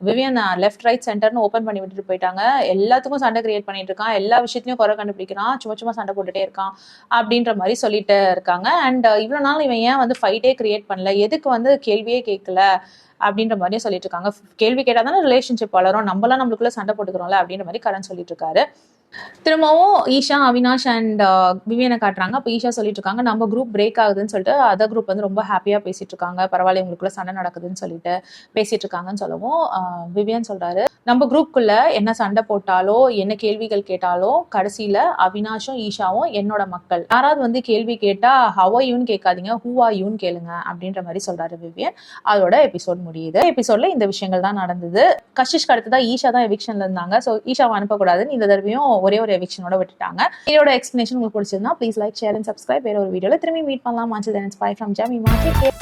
விவியன் லெஃப்ட் ரைட் சென்டர்னு ஓப்பன் பண்ணி விட்டுட்டு போயிட்டாங்க. எல்லாத்துக்கும் சண்டை கிரியேட் பண்ணிட்டு இருக்கான், எல்லா விஷயத்தையும் குறை கண்டுபிடிக்கிறான், சும்மா சண்டை போட்டுட்டே இருக்கான் அப்படின்ற மாதிரி சொல்லிட்டு இருக்காங்க. அண்ட் இவ்வளவு நாள் இவன் ஏன் வந்து ஃபைட்டே கிரியேட் பண்ணல, எதுக்கு வந்து கேள்வியே கேட்கல அப்படின்ற மாதிரியே சொல்லிட்டு இருக்காங்க. கேள்வி கேட்டாதானே ரிலேஷன்ஷிப் வளரும், நம்மளாம் நம்மளுக்குள்ள சண்டை போட்டுக்கிறோம்ல அப்படின்ற மாதிரி கரண் சொல்லிட்டு இருக்காரு. திரும்பவும் ஈஷா, அவினாஷ் அண்ட் விவியனை காட்டுறாங்க. அப்போ ஈஷா சொல்லிட்டு இருக்காங்க, நம்ம குரூப் பிரேக் ஆகுதுன்னு சொல்லிட்டு அதர் குரூப் வந்து ரொம்ப ஹாப்பியா பேசிட்டு இருக்காங்க, பரவாயில்ல உங்களுக்குள்ள சண்டை நடக்குதுன்னு சொல்லிட்டு பேசிட்டு இருக்காங்கன்னு சொல்லவும் விவியன் சொல்றாரு, நம்ம குரூப்புக்குள்ள என்ன சண்டை போட்டாலோ என்ன கேள்விகள் கேட்டாலோ கடைசியில அவினாஷும் ஈஷாவும் என்னோட மக்கள், யாராவது வந்து கேள்வி கேட்டா ஹவ் ஆர் யூன்னு கேட்காதீங்க, ஹூ ஆர் யூன்னு கேளுங்க அப்படின்ற மாதிரி சொல்றாரு விவியன். அதோட எபிசோட் முடியுது. எபிசோட்ல இந்த விஷயங்கள் தான் நடந்தது. கஷிஷ்க்கு அடுத்ததான் ஈஷா தான் எவிக்ஷன்ல இருந்தாங்க. ஸோ ஈஷாவை அனுப்பக்கூடாதுன்னு இந்த தடவையும் ஒரே ஒரு எவிக்ஷனோட விட்டுட்டாங்க. இதோட எக்ஸ்பிளேஷன் உங்களுக்கு பிடிச்சிருந்தா please like, share and subscribe. வேற ஒரு வீடியோல திரும்பி மீட் பண்ணலாம். Until then, it's bye from Jamima. Take care.